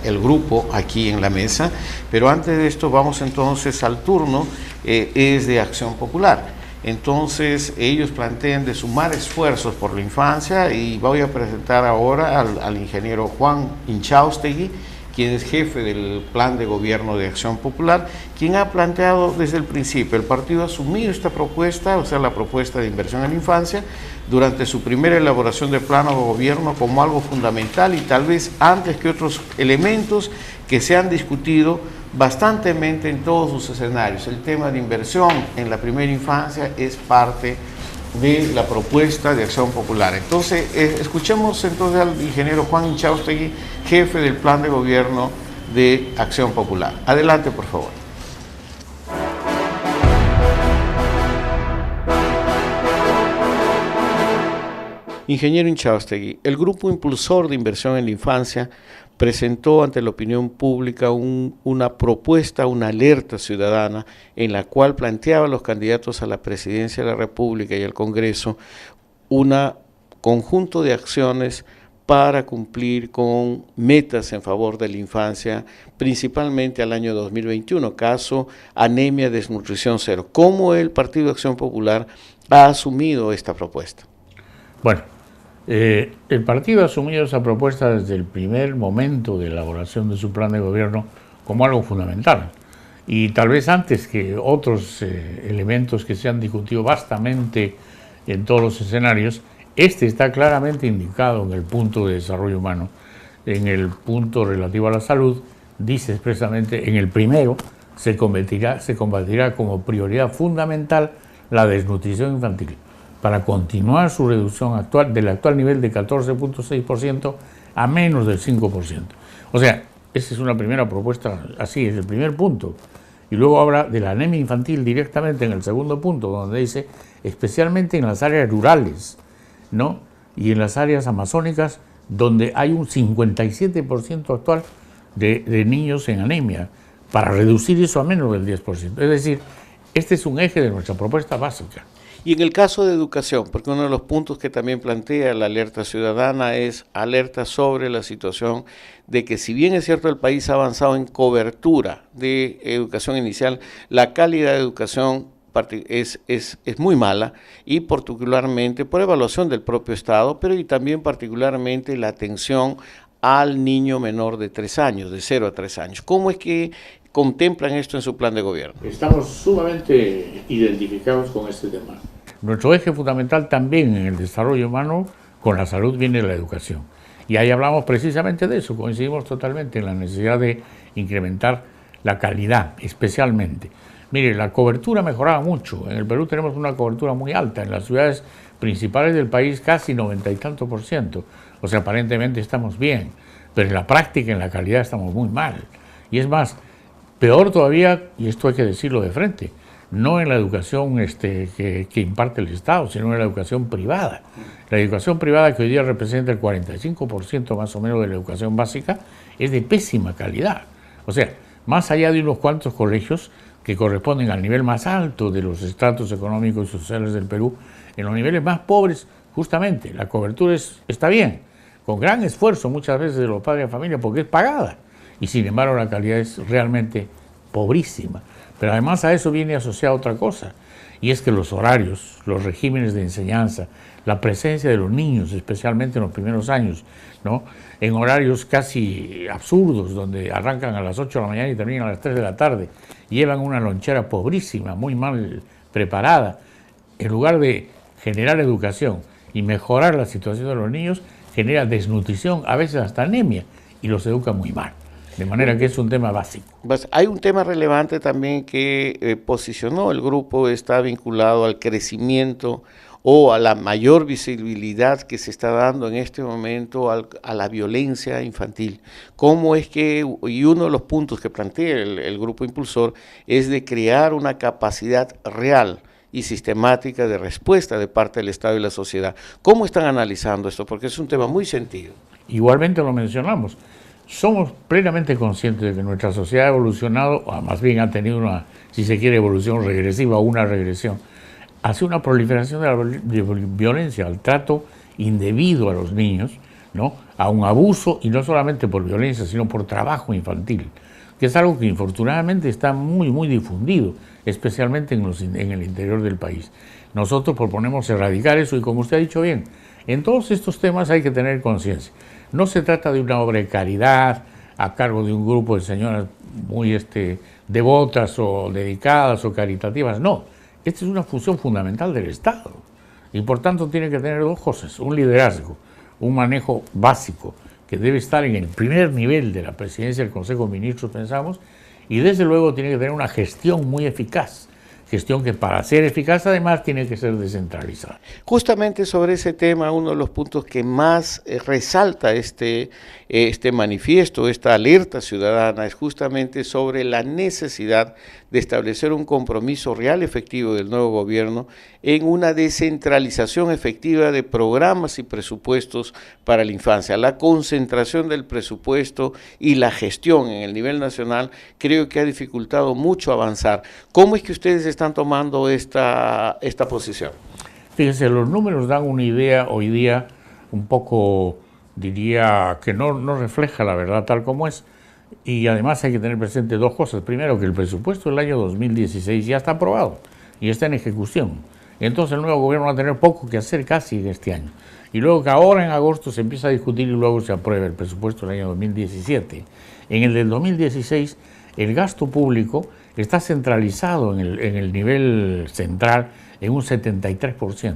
el grupo aquí en la mesa, pero antes de esto vamos entonces al turno, es de Acción Popular. Entonces ellos plantean de sumar esfuerzos por la infancia y voy a presentar ahora al ingeniero Juan Inchaustegui, quien es jefe del plan de gobierno de Acción Popular, quien ha planteado desde el principio, el partido ha asumido esta propuesta, o sea, la propuesta de inversión en la infancia, durante su primera elaboración de plano de gobierno como algo fundamental y tal vez antes que otros elementos que se han discutido bastantemente en todos sus escenarios. El tema de inversión en la primera infancia es parte de la propuesta de Acción Popular. Entonces, escuchemos entonces al ingeniero Juan Inchaustegui, jefe del plan de gobierno de Acción Popular. Adelante, por favor. Ingeniero Inchaustegui, el grupo impulsor de inversión en la infancia presentó ante la opinión pública una propuesta, una alerta ciudadana en la cual planteaba a los candidatos a la presidencia de la República y al Congreso un conjunto de acciones para cumplir con metas en favor de la infancia, principalmente al año 2021, caso anemia, desnutrición cero. ¿Cómo el Partido de Acción Popular ha asumido esta propuesta? Bueno, el partido ha asumido esa propuesta desde el primer momento de elaboración de su plan de gobierno como algo fundamental. Y tal vez antes que otros elementos que se han discutido vastamente en todos los escenarios, este está claramente indicado en el punto de desarrollo humano. En el punto relativo a la salud, dice expresamente, en el primero, se combatirá como prioridad fundamental la desnutrición infantil, para continuar su reducción actual del actual nivel de 14.6% a menos del 5%. O sea, esa es una primera propuesta, así es el primer punto. Y luego habla de la anemia infantil directamente en el segundo punto, donde dice, especialmente en las áreas rurales, ¿no? Y en las áreas amazónicas, donde hay un 57% actual de niños en anemia, para reducir eso a menos del 10%. Es decir, este es un eje de nuestra propuesta básica. Y en el caso de educación, porque uno de los puntos que también plantea la alerta ciudadana es alerta sobre la situación de que si bien es cierto el país ha avanzado en cobertura de educación inicial, la calidad de educación es muy mala y particularmente por evaluación del propio Estado, pero y también particularmente la atención al niño menor de 3 años, de 0 a 3 años. ¿Cómo es que contemplan esto en su plan de gobierno? Estamos sumamente identificados con este tema. Nuestro eje fundamental también en el desarrollo humano con la salud viene la educación. Y ahí hablamos precisamente de eso, coincidimos totalmente en la necesidad de incrementar la calidad, especialmente. Mire, la cobertura mejoraba mucho. En el Perú tenemos una cobertura muy alta. En las ciudades principales del país casi 90 y tanto %. O sea, aparentemente estamos bien. Pero en la práctica, en la calidad, estamos muy mal. Y es más, peor todavía, y esto hay que decirlo de frente, no en la educación que imparte el Estado, sino en la educación privada. La educación privada, que hoy día representa el 45% más o menos de la educación básica, es de pésima calidad. O sea, más allá de unos cuantos colegios que corresponden al nivel más alto de los estratos económicos y sociales del Perú, en los niveles más pobres, justamente, la cobertura está bien, con gran esfuerzo muchas veces de los padres de familia, porque es pagada, y sin embargo la calidad es realmente pobrísima. Pero además a eso viene asociada otra cosa, y es que los horarios, los regímenes de enseñanza, la presencia de los niños, especialmente en los primeros años, ¿no?, en horarios casi absurdos, donde arrancan a las 8 de la mañana y terminan a las 3 de la tarde, llevan una lonchera pobrísima, muy mal preparada, en lugar de generar educación y mejorar la situación de los niños, genera desnutrición, a veces hasta anemia, y los educa muy mal. De manera que es un tema básico. Hay un tema relevante también que posicionó el grupo, está vinculado al crecimiento o a la mayor visibilidad que se está dando en este momento a la violencia infantil. ¿Cómo es que, y uno de los puntos que plantea el grupo impulsor, es de crear una capacidad real y sistemática de respuesta de parte del Estado y la sociedad? ¿Cómo están analizando esto? Porque es un tema muy sentido. Igualmente lo mencionamos. Somos plenamente conscientes de que nuestra sociedad ha evolucionado, o más bien ha tenido una, si se quiere, evolución regresiva o una regresión, hacia una proliferación de la violencia, al trato indebido a los niños, ¿no?, a un abuso, y no solamente por violencia, sino por trabajo infantil, que es algo que infortunadamente está muy, muy difundido, especialmente en el interior del país. Nosotros proponemos erradicar eso, y como usted ha dicho bien, en todos estos temas hay que tener conciencia. No se trata de una obra de caridad a cargo de un grupo de señoras muy devotas o dedicadas o caritativas, no. Esta es una función fundamental del Estado y por tanto tiene que tener dos cosas: un liderazgo, un manejo básico que debe estar en el primer nivel de la presidencia del Consejo de Ministros, pensamos, y desde luego tiene que tener una gestión muy eficaz. Gestión que, para ser eficaz, además tiene que ser descentralizada. Justamente sobre ese tema, uno de los puntos que más resalta este manifiesto, esta alerta ciudadana, es justamente sobre la necesidad de establecer un compromiso real efectivo del nuevo gobierno en una descentralización efectiva de programas y presupuestos para la infancia. La concentración del presupuesto y la gestión en el nivel nacional creo que ha dificultado mucho avanzar. ¿Cómo es que ustedes están tomando esta posición? Fíjense, los números dan una idea hoy día un poco, diría, que no refleja la verdad tal como es. Y además hay que tener presente dos cosas. Primero, que el presupuesto del año 2016 ya está aprobado y está en ejecución. Entonces el nuevo gobierno va a tener poco que hacer casi en este año. Y luego que ahora en agosto se empieza a discutir y luego se aprueba el presupuesto del año 2017. En el del 2016 el gasto público está centralizado en el nivel central en un 73%.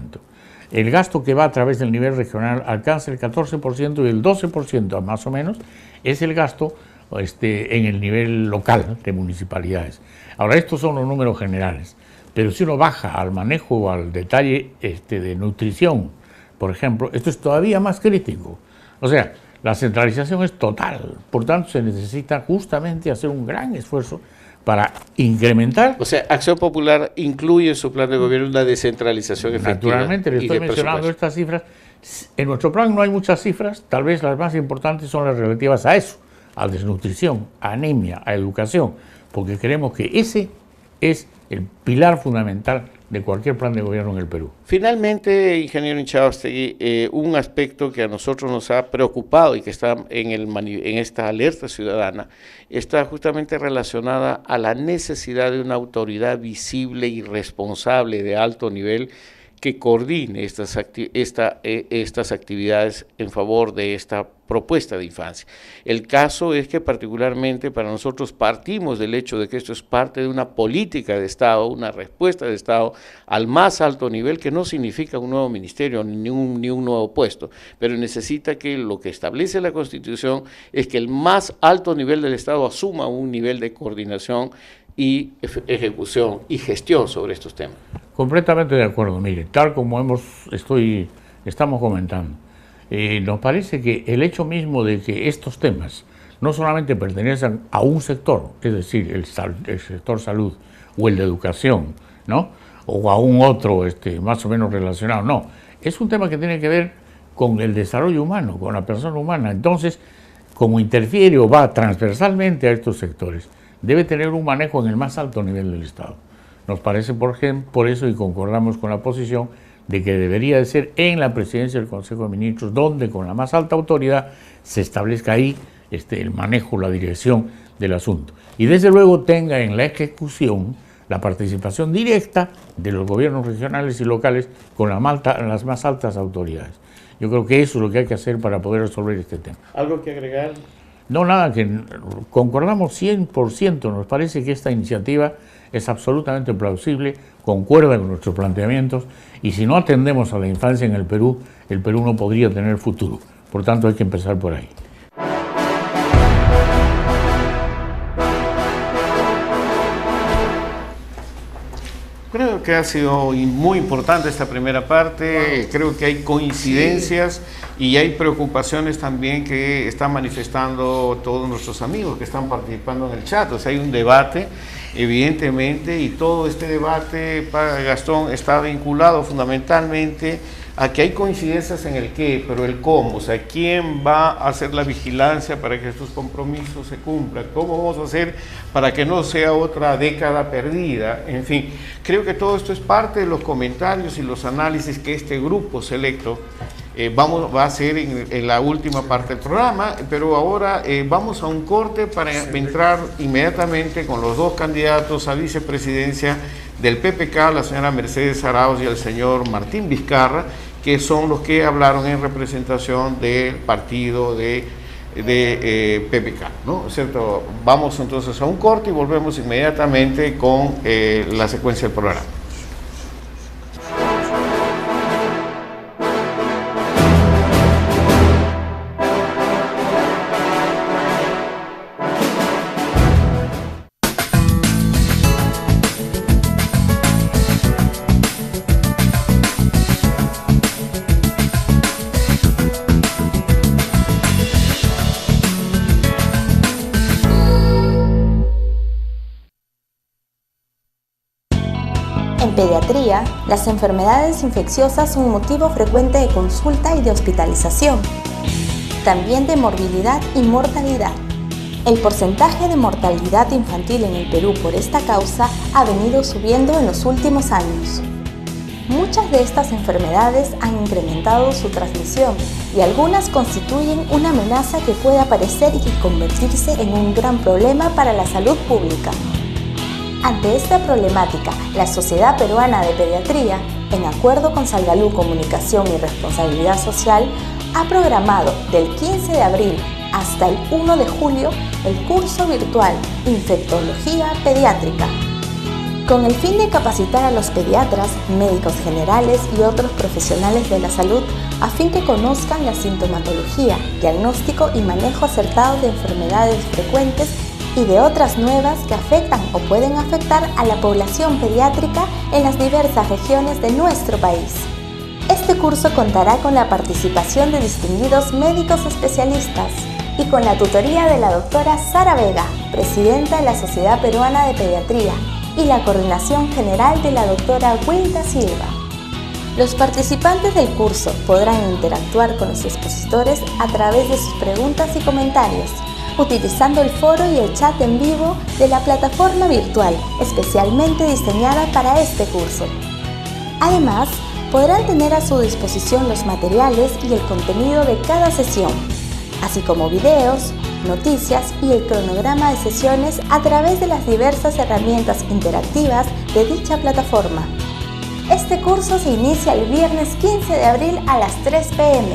El gasto que va a través del nivel regional alcanza el 14% y el 12% más o menos es el gasto en el nivel local de municipalidades. Ahora, estos son los números generales, pero si uno baja al manejo o al detalle de nutrición, por ejemplo, esto es todavía más crítico. O sea, la centralización es total, por tanto se necesita justamente hacer un gran esfuerzo para incrementar. O sea, Acción Popular incluye en su plan de gobierno una descentralización efectiva. Naturalmente, le estoy mencionando estas cifras. En nuestro plan no hay muchas cifras, tal vez las más importantes son las relativas a eso, a desnutrición, a anemia, a educación, porque creemos que ese es el pilar fundamental de cualquier plan de gobierno en el Perú. Finalmente, ingeniero Incháustegui, un aspecto que a nosotros nos ha preocupado y que está en esta alerta ciudadana, está justamente relacionada a la necesidad de una autoridad visible y responsable de alto nivel que coordine estas actividades en favor de esta propuesta de infancia. El caso es que particularmente para nosotros partimos del hecho de que esto es parte de una política de Estado, una respuesta de Estado al más alto nivel, que no significa un nuevo ministerio ni un nuevo puesto, pero necesita que lo que establece la Constitución es que el más alto nivel del Estado asuma un nivel de coordinación y ejecución y gestión sobre estos temas. Completamente de acuerdo. Mire, tal como estamos comentando, nos parece que el hecho mismo de que estos temas no solamente pertenecen a un sector, es decir, el sector salud o el de educación, ¿no?, o a un otro más o menos relacionado, no, es un tema que tiene que ver con el desarrollo humano, con la persona humana. Entonces, como interfiere o va transversalmente a estos sectores, debe tener un manejo en el más alto nivel del Estado. Nos parece por eso, y concordamos con la posición de que debería de ser en la presidencia del Consejo de Ministros, donde con la más alta autoridad se establezca ahí el manejo, la dirección del asunto. Y desde luego tenga en la ejecución la participación directa de los gobiernos regionales y locales con las más altas autoridades. Yo creo que eso es lo que hay que hacer para poder resolver este tema. ¿Algo que agregar? No, nada, que concordamos 100%, nos parece que esta iniciativa es absolutamente plausible, concuerda con nuestros planteamientos, y si no atendemos a la infancia en el Perú no podría tener futuro. Por tanto, hay que empezar por ahí. Creo que ha sido muy importante esta primera parte, creo que hay coincidencias y hay preocupaciones también que están manifestando todos nuestros amigos que están participando en el chat. O sea, hay un debate, evidentemente, y todo este debate, para Gastón, está vinculado fundamentalmente a que hay coincidencias en el qué, pero el cómo. O sea, quién va a hacer la vigilancia para que estos compromisos se cumplan, cómo vamos a hacer para que no sea otra década perdida. En fin, creo que todo esto es parte de los comentarios y los análisis que este grupo selecto va a hacer en la última parte del programa, pero ahora vamos a un corte para entrar inmediatamente con los dos candidatos a vicepresidencia del PPK, la señora Mercedes Arauz y el señor Martín Vizcarra, que son los que hablaron en representación del partido de PPK, ¿no? ¿Cierto? Vamos entonces a un corte y volvemos inmediatamente con la secuencia del programa. En pediatría, las enfermedades infecciosas son un motivo frecuente de consulta y de hospitalización, también de morbilidad y mortalidad. El porcentaje de mortalidad infantil en el Perú por esta causa ha venido subiendo en los últimos años. Muchas de estas enfermedades han incrementado su transmisión y algunas constituyen una amenaza que puede aparecer y convertirse en un gran problema para la salud pública. Ante esta problemática, la Sociedad Peruana de Pediatría, en acuerdo con Salgalú Comunicación y Responsabilidad Social, ha programado del 15 de abril hasta el 1 de julio el curso virtual Infectología Pediátrica, con el fin de capacitar a los pediatras, médicos generales y otros profesionales de la salud a fin que conozcan la sintomatología, diagnóstico y manejo acertado de enfermedades frecuentes y de otras nuevas que afectan o pueden afectar a la población pediátrica en las diversas regiones de nuestro país. Este curso contará con la participación de distinguidos médicos especialistas y con la tutoría de la doctora Sara Vega, presidenta de la Sociedad Peruana de Pediatría, y la coordinación general de la doctora Wilda Silva. Los participantes del curso podrán interactuar con los expositores a través de sus preguntas y comentarios, utilizando el foro y el chat en vivo de la plataforma virtual, especialmente diseñada para este curso. Además, podrán tener a su disposición los materiales y el contenido de cada sesión, así como videos, noticias y el cronograma de sesiones a través de las diversas herramientas interactivas de dicha plataforma. Este curso se inicia el viernes 15 de abril a las 3 p.m.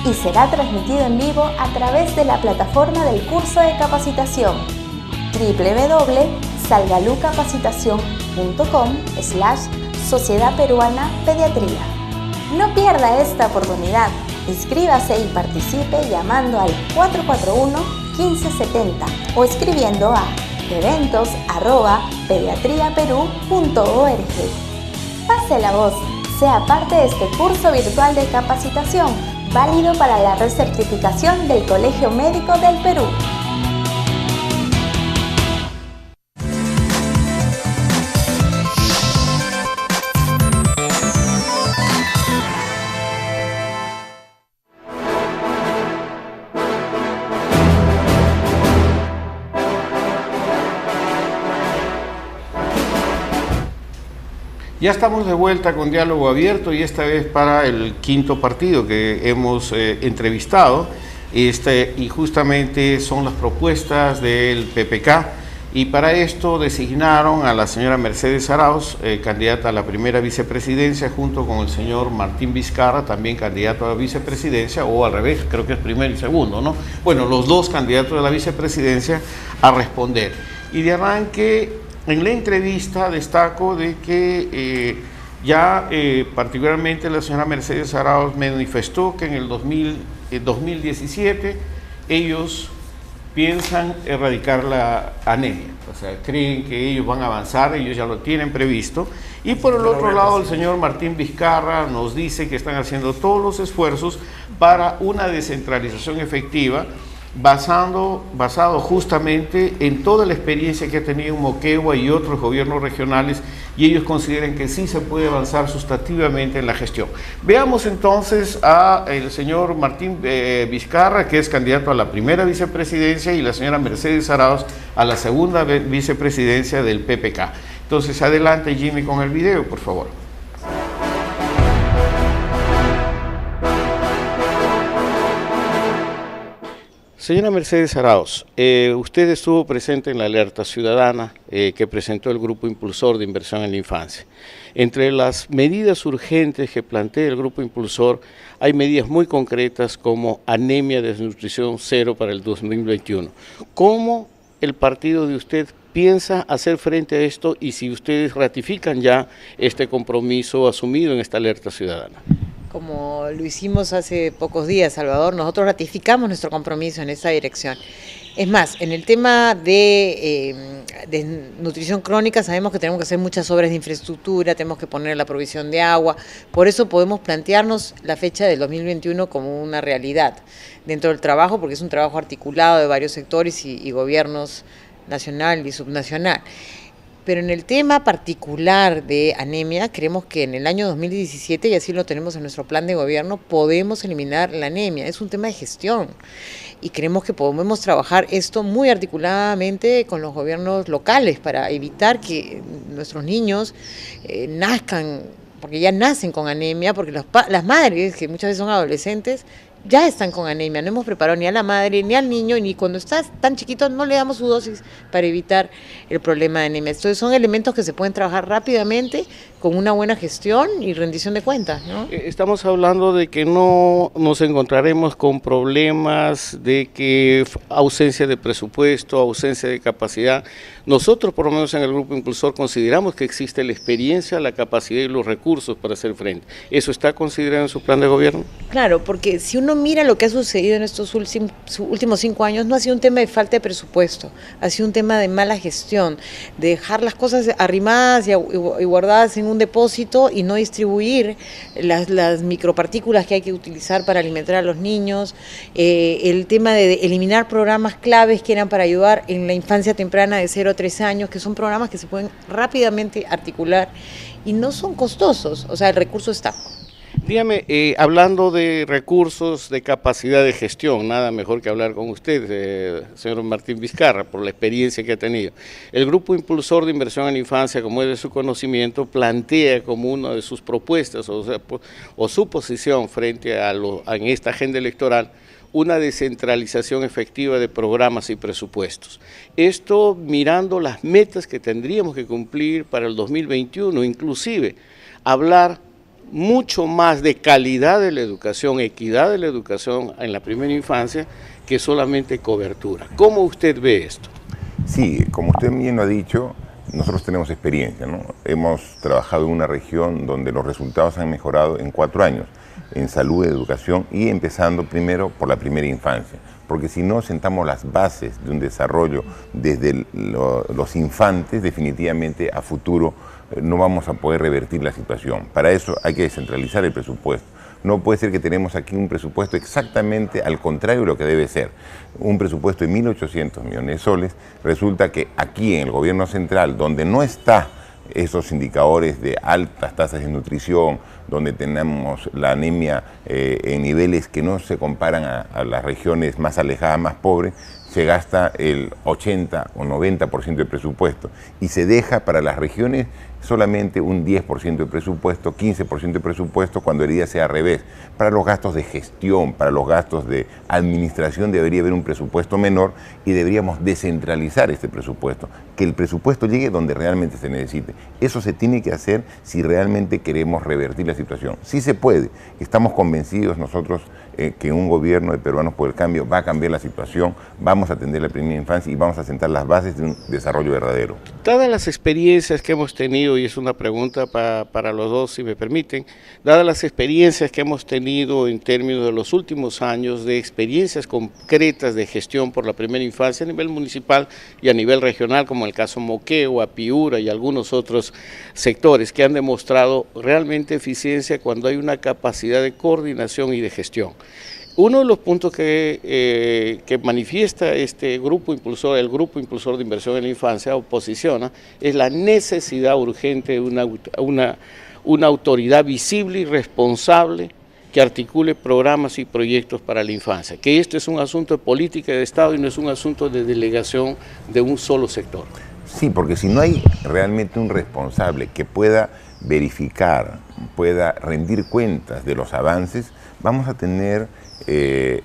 y será transmitido en vivo a través de la plataforma del curso de capacitación www.salgalucapacitacion.com/Sociedad Peruana Pediatría. No pierda esta oportunidad. Inscríbase y participe llamando al 441-1570 o escribiendo a eventos@pediatriaperú.org. Pase la voz, sea parte de este curso virtual de capacitación, válido para la recertificación del Colegio Médico del Perú. Ya estamos de vuelta con Diálogo Abierto y esta vez para el quinto partido que hemos entrevistado y justamente son las propuestas del PPK y para esto designaron a la señora Mercedes Arauz, candidata a la primera vicepresidencia, junto con el señor Martín Vizcarra, también candidato a la vicepresidencia, o al revés, creo que es primero y segundo, ¿no? Bueno, los dos candidatos a la vicepresidencia a responder. Y de arranque, en la entrevista destaco de que particularmente la señora Mercedes Arauz manifestó que en el 2017 ellos piensan erradicar la anemia, o sea, creen que ellos van a avanzar, ellos ya lo tienen previsto. Y por el otro lado, el señor Martín Vizcarra nos dice que están haciendo todos los esfuerzos para una descentralización efectiva, basado justamente en toda la experiencia que ha tenido Moquegua y otros gobiernos regionales, y ellos consideran que sí se puede avanzar sustantivamente en la gestión. Veamos entonces al señor Martín Vizcarra, que es candidato a la primera vicepresidencia, y la señora Mercedes Arauz a la segunda vicepresidencia del PPK. Entonces, adelante Jimmy con el video, por favor. Señora Mercedes Arauz, usted estuvo presente en la alerta ciudadana que presentó el Grupo Impulsor de Inversión en la Infancia. Entre las medidas urgentes que plantea el Grupo Impulsor, hay medidas muy concretas como anemia, desnutrición cero para el 2021. ¿Cómo el partido de usted piensa hacer frente a esto y si ustedes ratifican ya este compromiso asumido en esta alerta ciudadana? Como lo hicimos hace pocos días, Salvador, nosotros ratificamos nuestro compromiso en esa dirección. Es más, en el tema de nutrición crónica sabemos que tenemos que hacer muchas obras de infraestructura, tenemos que poner la provisión de agua, por eso podemos plantearnos la fecha del 2021 como una realidad dentro del trabajo, porque es un trabajo articulado de varios sectores y gobiernos nacional y subnacional. Pero en el tema particular de anemia, creemos que en el año 2017, y así lo tenemos en nuestro plan de gobierno, podemos eliminar la anemia. Es un tema de gestión y creemos que podemos trabajar esto muy articuladamente con los gobiernos locales para evitar que nuestros niños nazcan, porque ya nacen con anemia, porque las madres, que muchas veces son adolescentes, ya están con anemia, no hemos preparado ni a la madre, ni al niño, ni cuando está tan chiquito no le damos su dosis para evitar el problema de anemia. Entonces son elementos que se pueden trabajar rápidamente con una buena gestión y rendición de cuentas, ¿no? Estamos hablando de que no nos encontraremos con problemas de que ausencia de presupuesto, ausencia de capacidad. Nosotros, por lo menos en el Grupo Impulsor, consideramos que existe la experiencia, la capacidad y los recursos para hacer frente. ¿Eso está considerado en su plan de gobierno? Claro, porque si uno mira lo que ha sucedido en estos últimos 5 años, no ha sido un tema de falta de presupuesto, ha sido un tema de mala gestión, de dejar las cosas arrimadas y guardadas en un depósito y no distribuir las micropartículas que hay que utilizar para alimentar a los niños, el tema de eliminar programas claves que eran para ayudar en la infancia temprana de 0 a 3 años, que son programas que se pueden rápidamente articular y no son costosos, o sea, el recurso está. Dígame, hablando de recursos, de capacidad de gestión, nada mejor que hablar con usted, señor Martín Vizcarra, por la experiencia que ha tenido. El Grupo Impulsor de Inversión en la Infancia, como es de su conocimiento, plantea como una de sus propuestas o su posición frente en esta agenda electoral una descentralización efectiva de programas y presupuestos. Esto mirando las metas que tendríamos que cumplir para el 2021, inclusive hablar mucho más de calidad de la educación, equidad de la educación en la primera infancia, que solamente cobertura. ¿Cómo usted ve esto? Sí, como usted bien lo ha dicho, nosotros tenemos experiencia, ¿no? Hemos trabajado en una región donde los resultados han mejorado en 4 años, en salud, educación y empezando primero por la primera infancia. Porque si no sentamos las bases de un desarrollo desde los infantes, definitivamente a futuro no vamos a poder revertir la situación. Para eso hay que descentralizar el presupuesto. No puede ser que tenemos aquí un presupuesto exactamente al contrario de lo que debe ser. Un presupuesto de 1.800 millones de soles, resulta que aquí en el gobierno central, donde no está esos indicadores de altas tasas de nutrición, donde tenemos la anemia en niveles que no se comparan a las regiones más alejadas, más pobres, se gasta el 80 o 90% del presupuesto y se deja para las regiones solamente un 10% de presupuesto, 15% de presupuesto, cuando debería ser al revés. Para los gastos de gestión, para los gastos de administración debería haber un presupuesto menor y deberíamos descentralizar este presupuesto, que el presupuesto llegue donde realmente se necesite. Eso se tiene que hacer si realmente queremos revertir la situación. Sí se puede, estamos convencidos nosotros que un gobierno de Peruanos por el Cambio va a cambiar la situación, vamos a atender la primera infancia y vamos a sentar las bases de un desarrollo verdadero. Dadas las experiencias que hemos tenido, y es una pregunta para los dos si me permiten, dadas las experiencias que hemos tenido en términos de los últimos años, de experiencias concretas de gestión por la primera infancia a nivel municipal y a nivel regional, como el caso Moquegua, Piura y algunos otros sectores que han demostrado realmente eficiencia cuando hay una capacidad de coordinación y de gestión. Uno de los puntos que manifiesta este grupo impulsor, el Grupo Impulsor de Inversión en la Infancia, o posiciona, es la necesidad urgente de una autoridad visible y responsable que articule programas y proyectos para la infancia, que esto es un asunto de política de Estado y no es un asunto de delegación de un solo sector. Sí, porque si no hay realmente un responsable que pueda verificar, pueda rendir cuentas de los avances, vamos a tener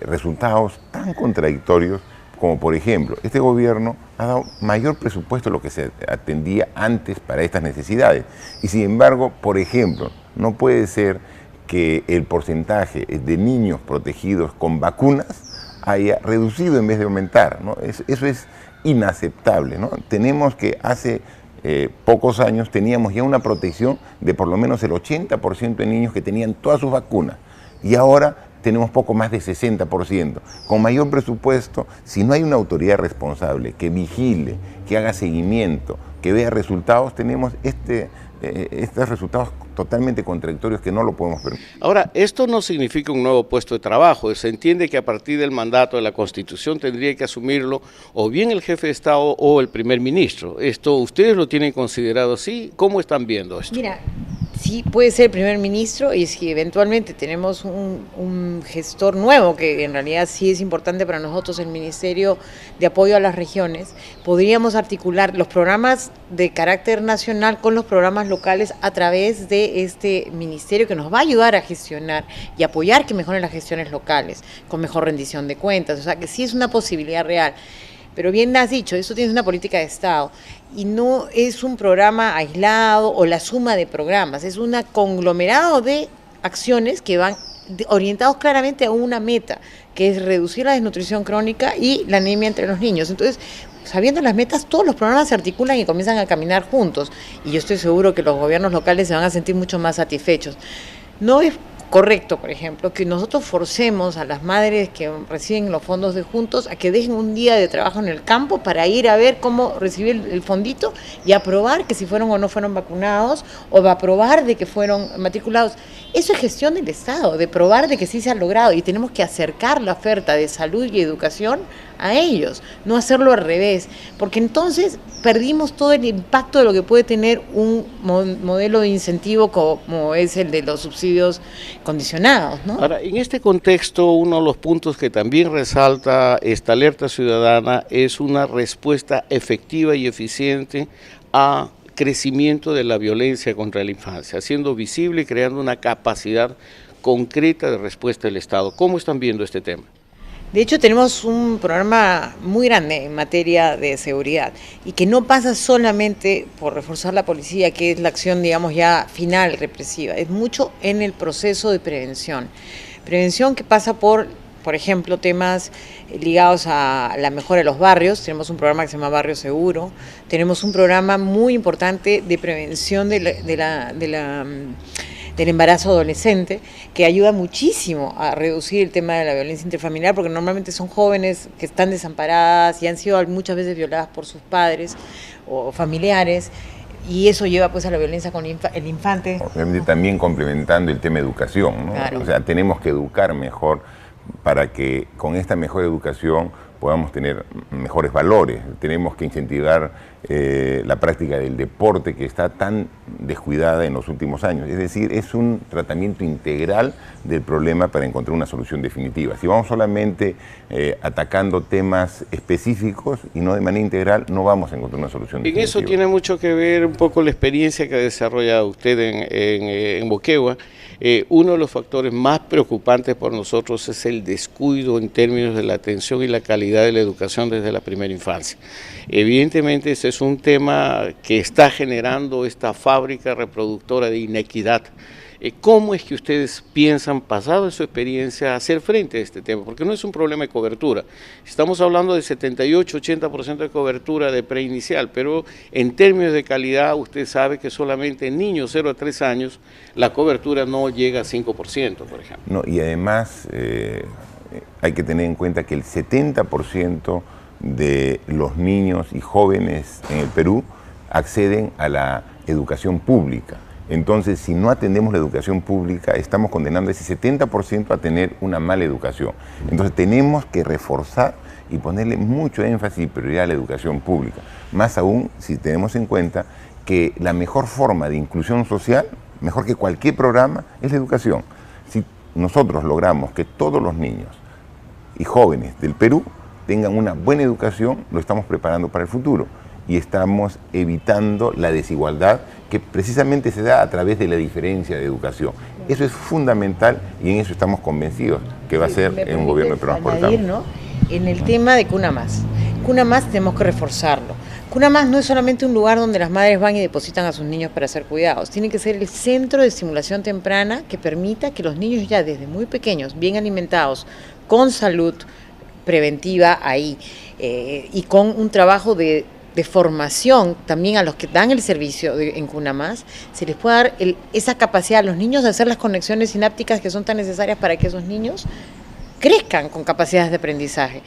resultados tan contradictorios como, por ejemplo, este gobierno ha dado mayor presupuesto de lo que se atendía antes para estas necesidades. Y sin embargo, por ejemplo, no puede ser que el porcentaje de niños protegidos con vacunas haya reducido en vez de aumentar, ¿no? Eso es inaceptable, ¿no? Tenemos que hace pocos años teníamos ya una protección de por lo menos el 80% de niños que tenían todas sus vacunas y ahora tenemos poco más de 60%. Con mayor presupuesto, si no hay una autoridad responsable que vigile, que haga seguimiento, que vea resultados, tenemos estos resultados totalmente contradictorios que no lo podemos permitir. Ahora, esto no significa un nuevo puesto de trabajo. Se entiende que a partir del mandato de la Constitución tendría que asumirlo o bien el jefe de Estado o el primer ministro. ¿Esto ustedes lo tienen considerado así? ¿Cómo están viendo esto? Mira, sí puede ser el primer ministro, y si eventualmente tenemos un gestor nuevo, que en realidad sí es importante para nosotros, el Ministerio de Apoyo a las Regiones, podríamos articular los programas de carácter nacional con los programas locales a través de este ministerio que nos va a ayudar a gestionar y apoyar que mejoren las gestiones locales, con mejor rendición de cuentas. O sea que sí es una posibilidad real. Pero bien has dicho, eso tiene una política de Estado y no es un programa aislado o la suma de programas, es un conglomerado de acciones que van orientados claramente a una meta, que es reducir la desnutrición crónica y la anemia entre los niños. Entonces, sabiendo las metas, todos los programas se articulan y comienzan a caminar juntos. Y yo estoy seguro que los gobiernos locales se van a sentir mucho más satisfechos. No es correcto, por ejemplo, que nosotros forcemos a las madres que reciben los fondos de Juntos a que dejen un día de trabajo en el campo para ir a ver cómo recibir el fondito y aprobar que si fueron o no fueron vacunados o aprobar de que fueron matriculados. Eso es gestión del Estado, de probar de que sí se ha logrado, y tenemos que acercar la oferta de salud y educación a ellos, no hacerlo al revés, porque entonces perdimos todo el impacto de lo que puede tener un modelo de incentivo como es el de los subsidios condicionados, ¿no? Ahora, en este contexto, uno de los puntos que también resalta esta alerta ciudadana es una respuesta efectiva y eficiente a crecimiento de la violencia contra la infancia, haciendo visible y creando una capacidad concreta de respuesta del Estado. ¿Cómo están viendo este tema? De hecho, tenemos un programa muy grande en materia de seguridad y que no pasa solamente por reforzar la policía, que es la acción, digamos, ya final, represiva. Es mucho en el proceso de prevención. Prevención que pasa por ejemplo, temas ligados a la mejora de los barrios. Tenemos un programa que se llama Barrio Seguro. Tenemos un programa muy importante de prevención del embarazo adolescente, que ayuda muchísimo a reducir el tema de la violencia intrafamiliar, porque normalmente son jóvenes que están desamparadas y han sido muchas veces violadas por sus padres o familiares, y eso lleva pues a la violencia con el infante. Obviamente también complementando el tema de educación, ¿no? Claro. O sea, tenemos que educar mejor para que con esta mejor educación podamos tener mejores valores. Tenemos que incentivar la práctica del deporte, que está tan descuidada en los últimos años. Es decir, es un tratamiento integral del problema para encontrar una solución definitiva. Si vamos solamente atacando temas específicos y no de manera integral, no vamos a encontrar una solución definitiva. En eso tiene mucho que ver un poco la experiencia que ha desarrollado usted en Moquegua. Uno de los factores más preocupantes por nosotros es el descuido en términos de la atención y la calidad de la educación desde la primera infancia. Evidentemente ese es un tema que está generando esta fábrica reproductora de inequidad. ¿Cómo es que ustedes piensan, pasado su experiencia, hacer frente a este tema? Porque no es un problema de cobertura. Estamos hablando de 78-80% de cobertura de preinicial, pero en términos de calidad usted sabe que solamente en niños 0 a 3 años la cobertura no llega a 5%, por ejemplo. No, y además hay que tener en cuenta que el 70% de los niños y jóvenes en el Perú acceden a la educación pública. Entonces, si no atendemos la educación pública, estamos condenando a ese 70% a tener una mala educación. Entonces, tenemos que reforzar y ponerle mucho énfasis y prioridad a la educación pública. Más aún si tenemos en cuenta que la mejor forma de inclusión social, mejor que cualquier programa, es la educación. Si nosotros logramos que todos los niños y jóvenes del Perú tengan una buena educación, lo estamos preparando para el futuro. Y estamos evitando la desigualdad que precisamente se da a través de la diferencia de educación. Eso es fundamental y en eso estamos convencidos que va a ser en un gobierno de Perú Transportable. ¿No? En el tema de Cuna Más. Cuna Más tenemos que reforzarlo. Cuna Más no es solamente un lugar donde las madres van y depositan a sus niños para ser cuidados. Tiene que ser el centro de estimulación temprana que permita que los niños ya desde muy pequeños, bien alimentados, con salud preventiva ahí y con un trabajo de formación también a los que dan el servicio en Cuna Más, se les puede dar esa capacidad a los niños de hacer las conexiones sinápticas que son tan necesarias para que esos niños crezcan con capacidades de aprendizaje.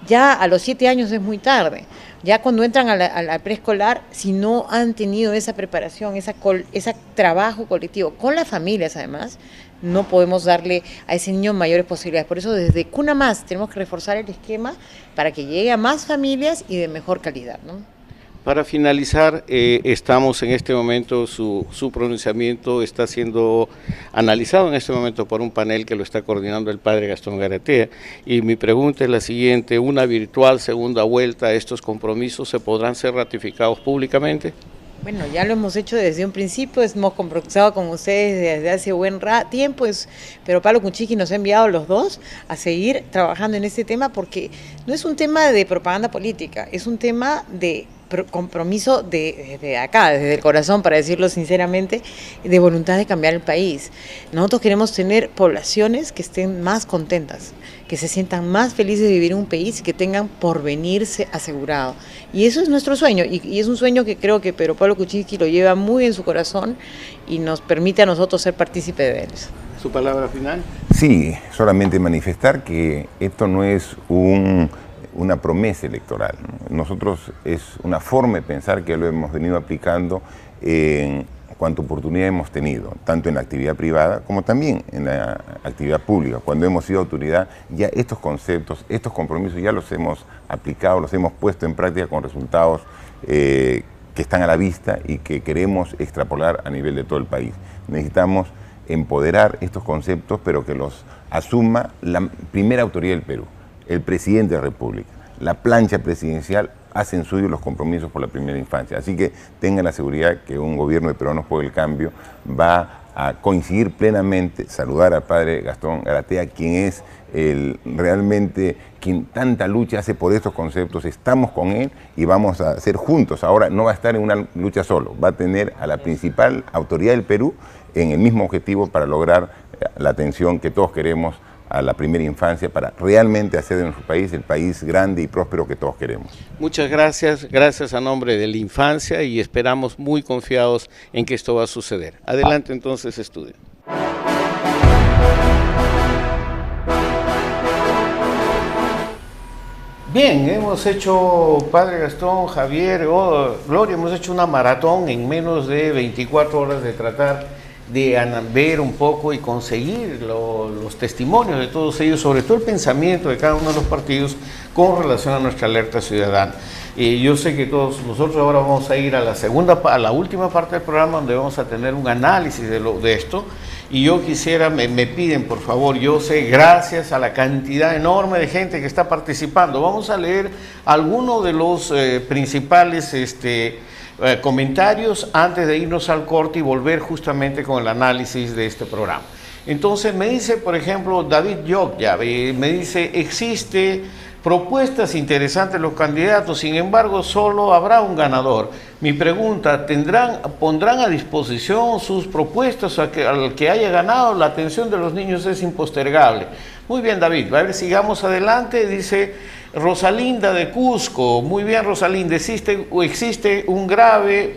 Ya a los 7 años es muy tarde. Ya cuando entran a la preescolar, si no han tenido esa preparación, ese trabajo colectivo con las familias además, no podemos darle a ese niño mayores posibilidades. Por eso desde Cuna Más tenemos que reforzar el esquema para que llegue a más familias y de mejor calidad, ¿no? Para finalizar, estamos en este momento, su pronunciamiento está siendo analizado en este momento por un panel que lo está coordinando el padre Gastón Garatea, y mi pregunta es la siguiente: ¿una virtual segunda vuelta a estos compromisos se podrán ser ratificados públicamente? Bueno, ya lo hemos hecho desde un principio, hemos conversado con ustedes desde hace buen tiempo, pero Pablo Kuczynski nos ha enviado los dos a seguir trabajando en este tema, porque no es un tema de propaganda política, es un tema de compromiso desde acá, desde el corazón, para decirlo sinceramente, de voluntad de cambiar el país. Nosotros queremos tener poblaciones que estén más contentas, que se sientan más felices de vivir en un país y que tengan porvenirse asegurado. Y eso es nuestro sueño, y es un sueño que creo que Pedro Pablo Kuczynski lo lleva muy en su corazón y nos permite a nosotros ser partícipes de él. ¿Su palabra final? Sí, solamente manifestar que esto no es una promesa electoral. Nosotros es una forma de pensar que lo hemos venido aplicando en cuanto oportunidad hemos tenido, tanto en la actividad privada como también en la actividad pública. Cuando hemos sido autoridad, ya estos conceptos, estos compromisos ya los hemos aplicado, los hemos puesto en práctica con resultados que están a la vista y que queremos extrapolar a nivel de todo el país. Necesitamos empoderar estos conceptos, pero que los asuma la primera autoridad del Perú, el presidente de la República. La plancha presidencial hacen suyo los compromisos por la primera infancia. Así que tengan la seguridad que un gobierno de Peruanos por el Cambio va a coincidir plenamente, saludar al padre Gastón Garatea, quien es realmente quien tanta lucha hace por estos conceptos. Estamos con él y vamos a hacer juntos. Ahora no va a estar en una lucha solo, va a tener a la principal autoridad del Perú en el mismo objetivo para lograr la atención que todos queremos a la primera infancia, para realmente hacer de nuestro país el país grande y próspero que todos queremos. Muchas gracias, gracias a nombre de la infancia, y esperamos muy confiados en que esto va a suceder. Adelante entonces, estudio. Bien, hemos hecho, Padre Gastón, Javier, Gloria, hemos hecho una maratón en menos de 24 horas de tratar de ver un poco y conseguir los testimonios de todos ellos, sobre todo el pensamiento de cada uno de los partidos con relación a nuestra alerta ciudadana. Y yo sé que todos nosotros ahora vamos a ir a la última parte del programa, donde vamos a tener un análisis de esto. Y yo quisiera, me piden por favor, yo sé, gracias a la cantidad enorme de gente que está participando, vamos a leer algunos de los principales comentarios antes de irnos al corte y volver justamente con el análisis de este programa. Entonces me dice, por ejemplo, David Yokya, me dice, existe propuestas interesantes los candidatos, sin embargo solo habrá un ganador. Mi pregunta, ¿pondrán a disposición sus propuestas al que haya ganado? La atención de los niños es impostergable. Muy bien, David, a ver, sigamos adelante. Dice Rosalinda de Cusco. Muy bien, Rosalinda, existe un grave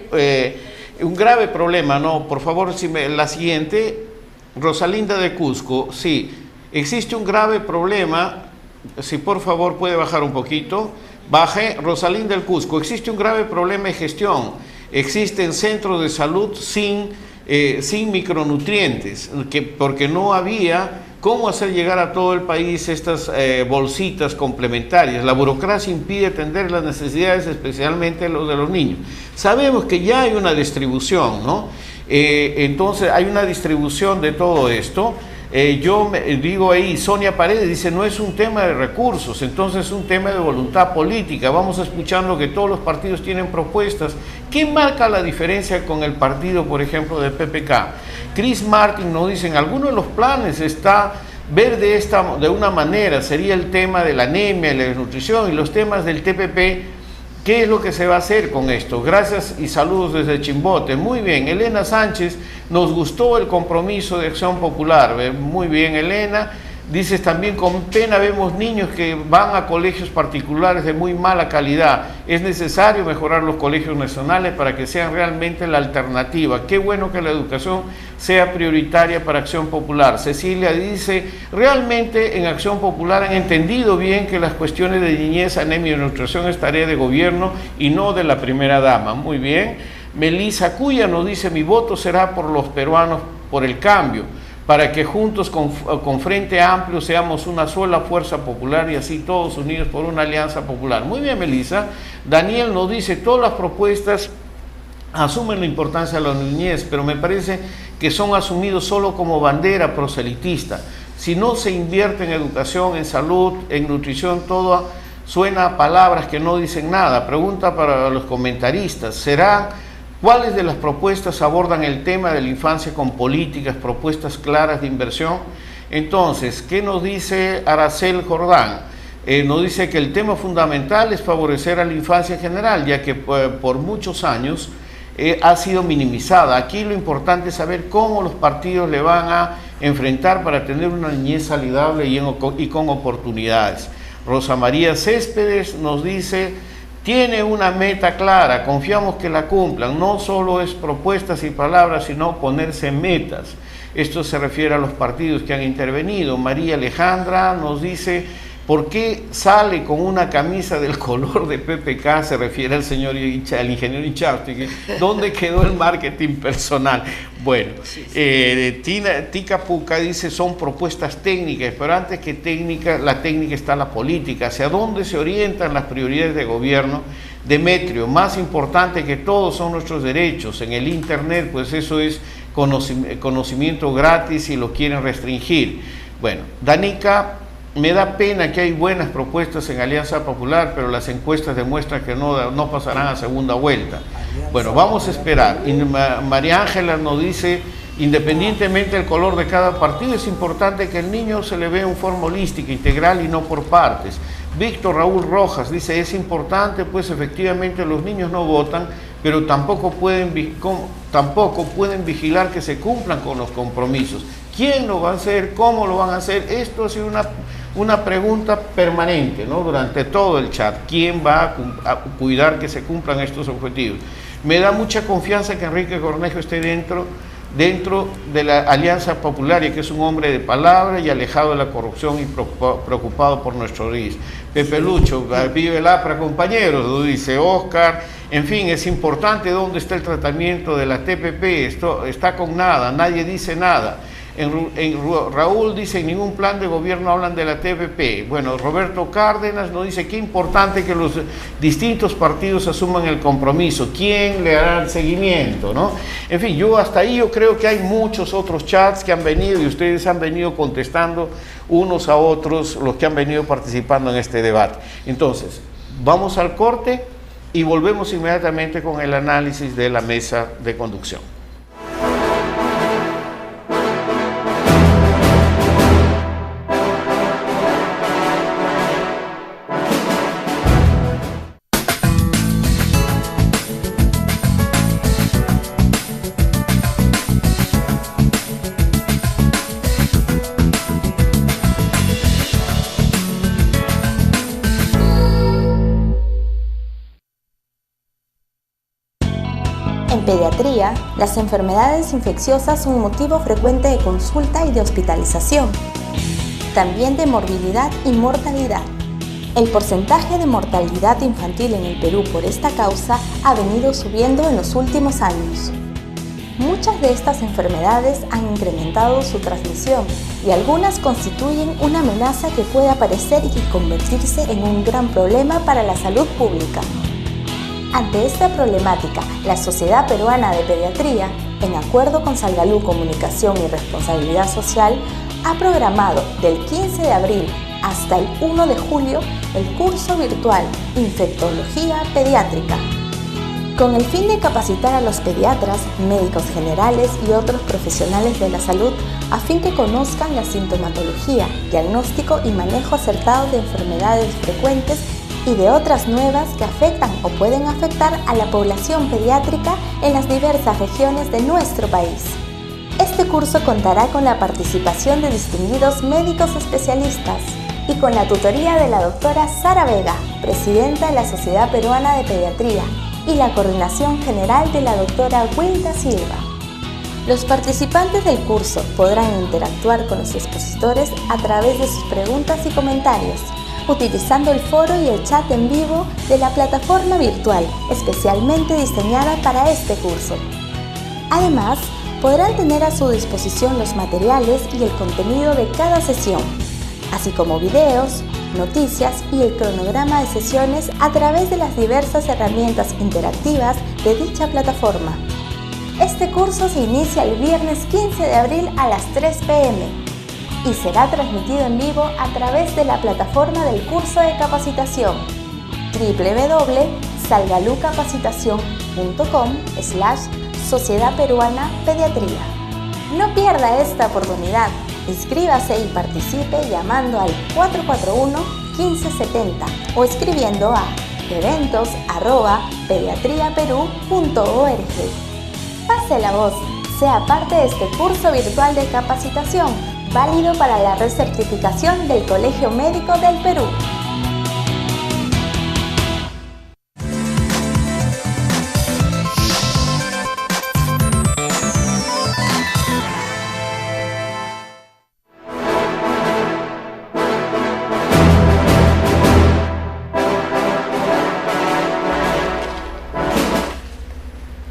problema, ¿no? Por favor, la siguiente. Rosalinda de Cusco, sí, existe un grave problema. Si por favor puede bajar un poquito. Baje. Rosalinda del Cusco, existe un grave problema de gestión. Existen centros de salud sin micronutrientes, porque no había cómo hacer llegar a todo el país estas bolsitas complementarias. La burocracia impide atender las necesidades, especialmente los de los niños. Sabemos que ya hay una distribución, ¿no? Entonces hay una distribución de todo esto. Yo digo ahí, Sonia Paredes dice, no es un tema de recursos, entonces es un tema de voluntad política. Vamos escuchando que todos los partidos tienen propuestas. ¿Qué marca la diferencia con el partido, por ejemplo, del PPK? Chris Martin nos dice, en algunos de los planes está ver de una manera, sería el tema de la anemia, la desnutrición y los temas del TPP. ¿Qué es lo que se va a hacer con esto? Gracias y saludos desde Chimbote. Muy bien, Elena Sánchez, nos gustó el compromiso de Acción Popular. Muy bien, Elena. Dices también, con pena vemos niños que van a colegios particulares de muy mala calidad. Es necesario mejorar los colegios nacionales para que sean realmente la alternativa. Qué bueno que la educación sea prioritaria para Acción Popular. Cecilia dice, realmente en Acción Popular han entendido bien que las cuestiones de niñez, anemia y nutrición es tarea de gobierno y no de la primera dama. Muy bien. Melissa Cuya nos dice, mi voto será por los peruanos, por el cambio, para que juntos con Frente Amplio seamos una sola fuerza popular y así todos unidos por una alianza popular. Muy bien, Melissa. Daniel nos dice, todas las propuestas asumen la importancia de la niñez, pero me parece que son asumidos solo como bandera proselitista. Si no se invierte en educación, en salud, en nutrición, todo suena a palabras que no dicen nada. Pregunta para los comentaristas, ¿cuáles de las propuestas abordan el tema de la infancia con políticas, propuestas claras de inversión? Entonces, ¿qué nos dice Aracel Jordán? Nos dice que el tema fundamental es favorecer a la infancia en general, ya que por muchos años ha sido minimizada. Aquí lo importante es saber cómo los partidos le van a enfrentar para tener una niñez saludable y con oportunidades. Rosa María Céspedes nos dice, tiene una meta clara, confiamos que la cumplan, no solo es propuestas y palabras, sino ponerse metas. Esto se refiere a los partidos que han intervenido. María Alejandra nos dice, ¿por qué sale con una camisa del color de PPK? Se refiere al señor al ingeniero Ichártegui. ¿Dónde quedó el marketing personal? Bueno, Tica Puca dice, son propuestas técnicas, pero antes que técnica, la técnica está la política. ¿Hacia dónde se orientan las prioridades de gobierno? Demetrio, más importante que todo son nuestros derechos. En el Internet, pues eso es conocimiento gratis y lo quieren restringir. Bueno, Danica, me da pena que hay buenas propuestas en Alianza Popular, pero las encuestas demuestran que no pasarán a segunda vuelta. Bueno, vamos a esperar. Y María Ángela nos dice, Independientemente del color de cada partido, es importante que el niño se le vea en forma holística, integral y no por partes. Víctor Raúl Rojas dice, es importante, pues efectivamente los niños no votan, pero tampoco pueden vigilar que se cumplan con los compromisos. ¿Quién lo va a hacer? ¿Cómo lo van a hacer? Esto ha sido una pregunta permanente, ¿no? Durante todo el chat. ¿Quién va a cuidar que se cumplan estos objetivos? Me da mucha confianza que Enrique Cornejo esté dentro de la Alianza Popular, que es un hombre de palabra y alejado de la corrupción y preocupado por nuestro país. Pepe Lucho, vive el APRA, compañeros, lo dice Oscar. En fin, es importante dónde está el tratamiento de la TPP, esto está con nada, nadie dice nada. Raúl dice, en ningún plan de gobierno hablan de la TPP. Bueno, Roberto Cárdenas nos dice, qué importante que los distintos partidos asuman el compromiso. ¿Quién le hará el seguimiento, no? En fin, hasta ahí yo creo que hay muchos otros chats que han venido y ustedes han venido contestando unos a otros, los que han venido participando en este debate. Entonces, vamos al corte y volvemos inmediatamente con el análisis de la mesa de conducción. En pediatría, las enfermedades infecciosas son un motivo frecuente de consulta y de hospitalización, también de morbilidad y mortalidad. El porcentaje de mortalidad infantil en el Perú por esta causa ha venido subiendo en los últimos años. Muchas de estas enfermedades han incrementado su transmisión y algunas constituyen una amenaza que puede aparecer y convertirse en un gran problema para la salud pública. Ante esta problemática, la Sociedad Peruana de Pediatría, en acuerdo con Salgalú Comunicación y Responsabilidad Social, ha programado del 15 de abril hasta el 1 de julio el curso virtual Infectología Pediátrica, con el fin de capacitar a los pediatras, médicos generales y otros profesionales de la salud a fin que conozcan la sintomatología, diagnóstico y manejo acertado de enfermedades frecuentes y de otras nuevas que afectan o pueden afectar a la población pediátrica en las diversas regiones de nuestro país. Este curso contará con la participación de distinguidos médicos especialistas y con la tutoría de la doctora Sara Vega, presidenta de la Sociedad Peruana de Pediatría, y la coordinación general de la doctora Wilda Silva. Los participantes del curso podrán interactuar con los expositores a través de sus preguntas y comentarios, utilizando el foro y el chat en vivo de la plataforma virtual especialmente diseñada para este curso. Además, podrán tener a su disposición los materiales y el contenido de cada sesión, así como videos, noticias y el cronograma de sesiones a través de las diversas herramientas interactivas de dicha plataforma. Este curso se inicia el viernes 15 de abril a las 3 p.m. y será transmitido en vivo a través de la plataforma del curso de capacitación www.salgalucapacitacion.com/Sociedad Peruana Pediatría. No pierda esta oportunidad. Inscríbase y participe llamando al 441-1570 o escribiendo a eventos@pediatriaperú.org. Pase la voz, sea parte de este curso virtual de capacitación, válido para la recertificación del Colegio Médico del Perú.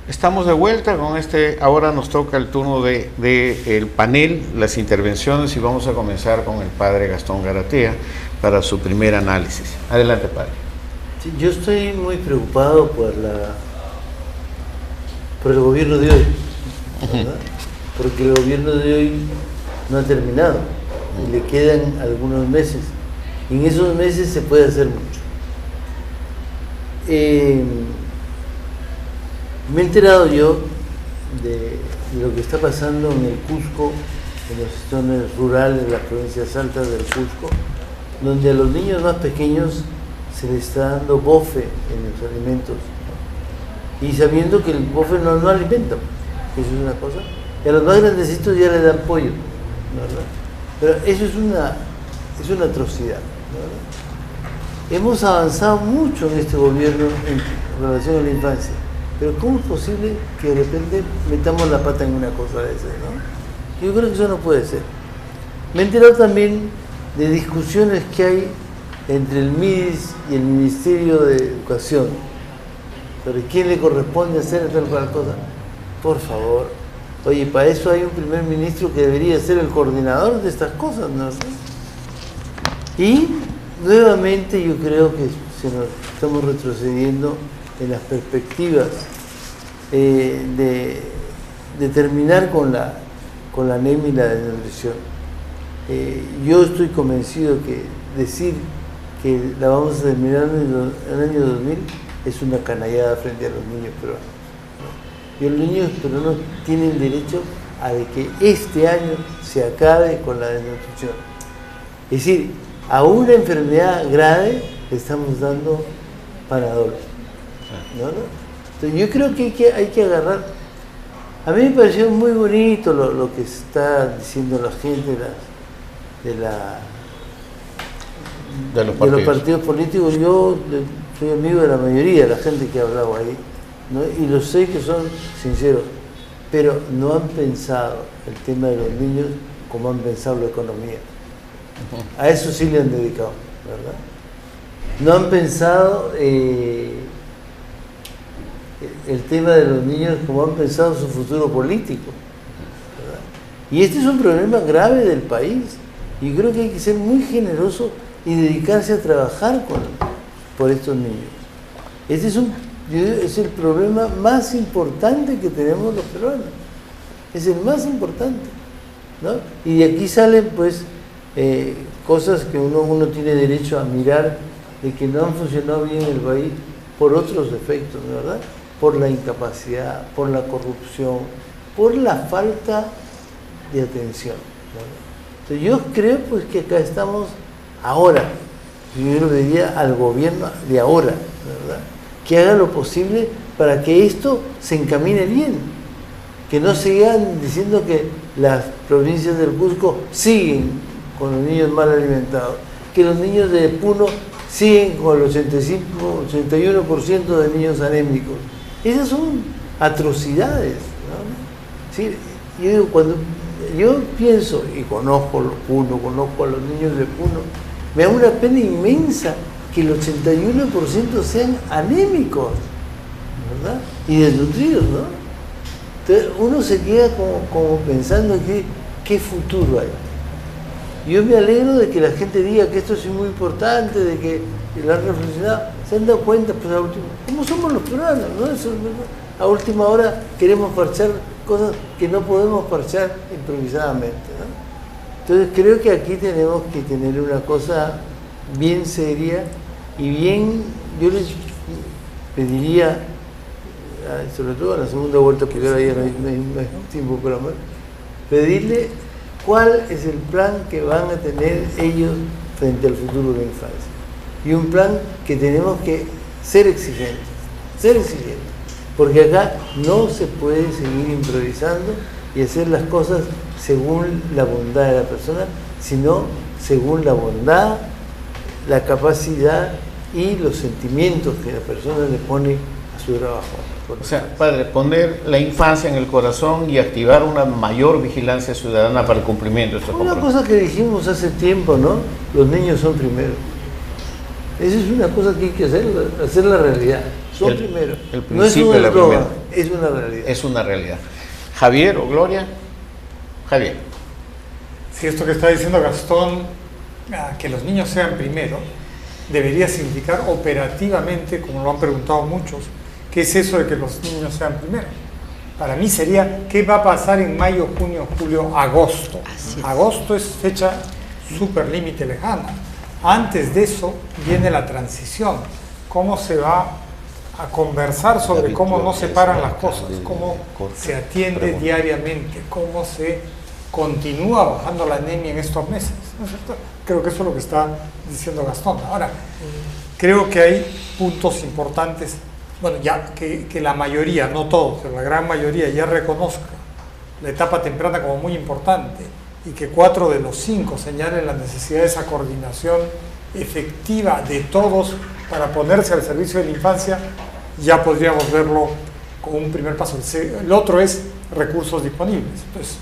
Estamos de vuelta con ahora nos toca el turno del panel, las intervenciones, y vamos a comenzar con el padre Gastón Garatea para su primer análisis. Adelante, padre. Sí, yo estoy muy preocupado por el gobierno de hoy, ¿verdad? Porque el gobierno de hoy no ha terminado y le quedan algunos meses, y en esos meses se puede hacer mucho. Me he enterado yo de lo que está pasando en el Cusco, en las zonas rurales de las provincias altas del Cusco, donde a los niños más pequeños se les está dando bofe en los alimentos, ¿no? Y sabiendo que el bofe no alimenta, eso es una cosa, y a los más grandecitos ya le dan pollo, ¿verdad? Pero eso es una atrocidad, ¿verdad? Hemos avanzado mucho en este gobierno en relación a la infancia, pero ¿cómo es posible que de repente metamos la pata en una cosa de esas, ¿no? Yo creo que eso no puede ser. Me he enterado también de discusiones que hay entre el MIDIS y el Ministerio de Educación sobre quién le corresponde hacer tal cual cosa. Por favor, oye, para eso hay un primer ministro que debería ser el coordinador de estas cosas, ¿no? Y nuevamente yo creo que estamos retrocediendo en las perspectivas de terminar con la anemia y la desnutrición. Yo estoy convencido que decir que la vamos a terminar en el año 2000 es una canallada frente a los niños peruanos, ¿no? Y los niños peruanos tienen derecho a de que este año se acabe con la desnutrición. Es decir, a una enfermedad grave le estamos dando Panadol, ¿no? Entonces yo creo que hay que agarrar. A mí me pareció muy bonito lo que está diciendo la gente de los partidos políticos. Yo soy amigo de la mayoría de la gente que ha hablado ahí, ¿no? Y lo sé que son sinceros, pero no han pensado el tema de los niños como han pensado la economía. A eso sí le han dedicado, ¿verdad? No han pensado el tema de los niños como han pensado su futuro político, ¿verdad? Y este es un problema grave del país, y creo que hay que ser muy generoso y dedicarse a trabajar por estos niños. Este es el problema más importante que tenemos los peruanos, es el más importante, ¿no? Y de aquí salen pues cosas que uno tiene derecho a mirar de que no han funcionado bien en el país por otros defectos, ¿verdad? Por la incapacidad, por la corrupción, por la falta de atención, ¿verdad? Entonces yo creo pues que acá estamos ahora, yo le diría al gobierno de ahora, ¿verdad?, que haga lo posible para que esto se encamine bien, que no sigan diciendo que las provincias del Cusco siguen con los niños mal alimentados, que los niños de Puno siguen con el 81% de niños anémicos. Esas son atrocidades, ¿no? Sí, yo digo, cuando yo pienso y conozco Puno, conozco a los niños de Puno, me da una pena inmensa que el 81% sean anémicos, ¿verdad? Y desnutridos, ¿no? Entonces uno se queda como pensando que qué futuro hay. Yo me alegro de que la gente diga que esto es muy importante, de que lo han reflexionado, se han dado cuenta, pues a última, ¿cómo somos los peruanos, no? Eso, a última hora queremos parchar cosas que no podemos parchar improvisadamente, ¿no? Entonces creo que aquí tenemos que tener una cosa bien seria y bien, yo les pediría, sobre todo en la segunda vuelta, porque ahora ya no hay tiempo para más, pedirle cuál es el plan que van a tener ellos frente al futuro de la infancia. Y un plan que tenemos que ser exigentes, porque acá no se puede seguir improvisando y hacer las cosas según la bondad de la persona, sino según la bondad, la capacidad y los sentimientos que la persona le pone a su trabajo. O sea, padre, poner la infancia en el corazón y activar una mayor vigilancia ciudadana para el cumplimiento de estos compromisos. Una cosa que dijimos hace tiempo, ¿no? Los niños son primero. Esa es una cosa que hay que hacer la realidad. Son primero. El principio no es una broma, es una realidad. Es una realidad. Javier o Gloria. Javier. Sí, esto que está diciendo Gastón, que los niños sean primero, debería significar operativamente, como lo han preguntado muchos, ¿qué es eso de que los niños sean primero? Para mí sería, ¿qué va a pasar en mayo, junio, julio, agosto? Agosto es fecha súper límite lejana. Antes de eso viene la transición. ¿Cómo se va a conversar sobre cómo no se paran las cosas, cómo se atiende diariamente, cómo se continúa bajando la anemia en estos meses, ¿no es cierto? Creo que eso es lo que está diciendo Gastón. Ahora, creo que hay puntos importantes, bueno, ya que la mayoría, no todos, pero la gran mayoría ya reconozca la etapa temprana como muy importante y que 4 de los 5 señalen la necesidad de esa coordinación efectiva de todos para ponerse al servicio de la infancia, ya podríamos verlo como un primer paso. El otro es recursos disponibles. Entonces,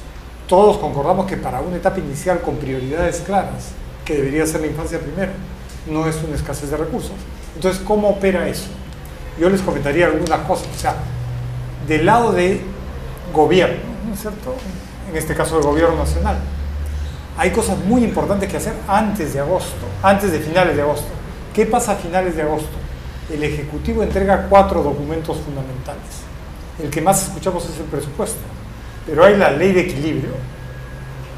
todos concordamos que para una etapa inicial con prioridades claras, que debería ser la infancia primero, no es una escasez de recursos. Entonces, ¿cómo opera eso? Yo les comentaría algunas cosas. O sea, del lado de gobierno, ¿no es cierto? En este caso del gobierno nacional, hay cosas muy importantes que hacer antes de agosto, antes de finales de agosto. ¿Qué pasa a finales de agosto? El Ejecutivo entrega 4 documentos fundamentales. El que más escuchamos es el presupuesto, pero hay la ley de equilibrio,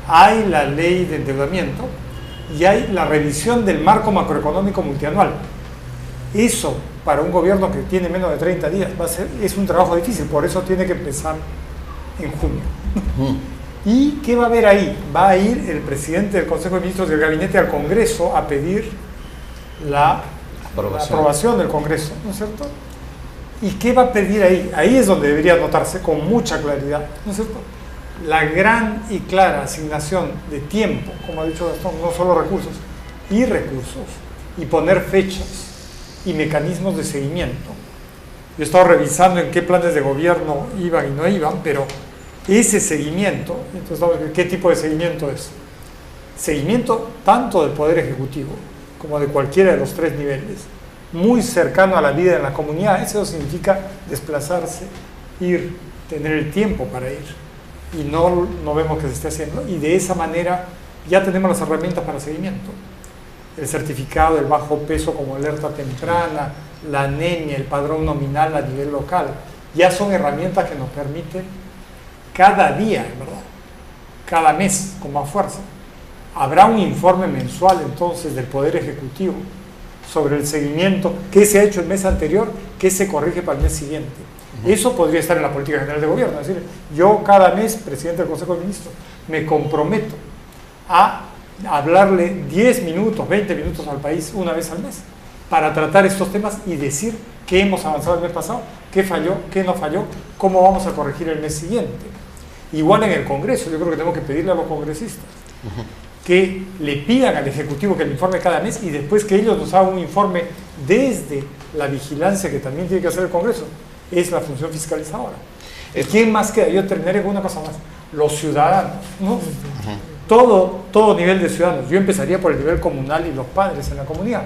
hay la ley de endeudamiento y hay la revisión del marco macroeconómico multianual. Eso, para un gobierno que tiene menos de 30 días, es un trabajo difícil, por eso tiene que empezar en junio. ¿Y qué va a haber ahí? Va a ir el presidente del Consejo de Ministros del Gabinete al Congreso a pedir la aprobación del Congreso, ¿no es cierto? ¿Y qué va a pedir ahí? Ahí es donde debería notarse con mucha claridad, ¿no es cierto? La gran y clara asignación de tiempo, como ha dicho Gastón, no solo recursos, y poner fechas y mecanismos de seguimiento. Yo he estado revisando en qué planes de gobierno iban y no iban, pero ese seguimiento, entonces, ¿qué tipo de seguimiento es? Seguimiento tanto del Poder Ejecutivo como de cualquiera de los 3 niveles, muy cercano a la vida en la comunidad. Eso significa desplazarse, ir, tener el tiempo para ir, y no vemos que se esté haciendo, y de esa manera ya tenemos las herramientas para seguimiento. El certificado del bajo peso como alerta temprana, la anemia, el padrón nominal a nivel local, ya son herramientas que nos permiten cada día, ¿verdad? Cada mes, con más fuerza. Habrá un informe mensual entonces del Poder Ejecutivo sobre el seguimiento, qué se ha hecho el mes anterior, qué se corrige para el mes siguiente. Eso podría estar en la política general de gobierno, es decir, yo cada mes, presidente del Consejo de Ministros, me comprometo a hablarle 10 minutos, 20 minutos al país una vez al mes para tratar estos temas y decir qué hemos avanzado el mes pasado, qué falló, qué no falló, cómo vamos a corregir el mes siguiente. Igual en el Congreso, yo creo que tenemos que pedirle a los congresistas que le pidan al Ejecutivo que le informe cada mes y después que ellos nos hagan un informe desde la vigilancia que también tiene que hacer el Congreso. Es la función fiscalizadora. ¿Quién más queda? Yo terminaré con una cosa más. Los ciudadanos, ¿no? Todo nivel de ciudadanos. Yo empezaría por el nivel comunal y los padres en la comunidad,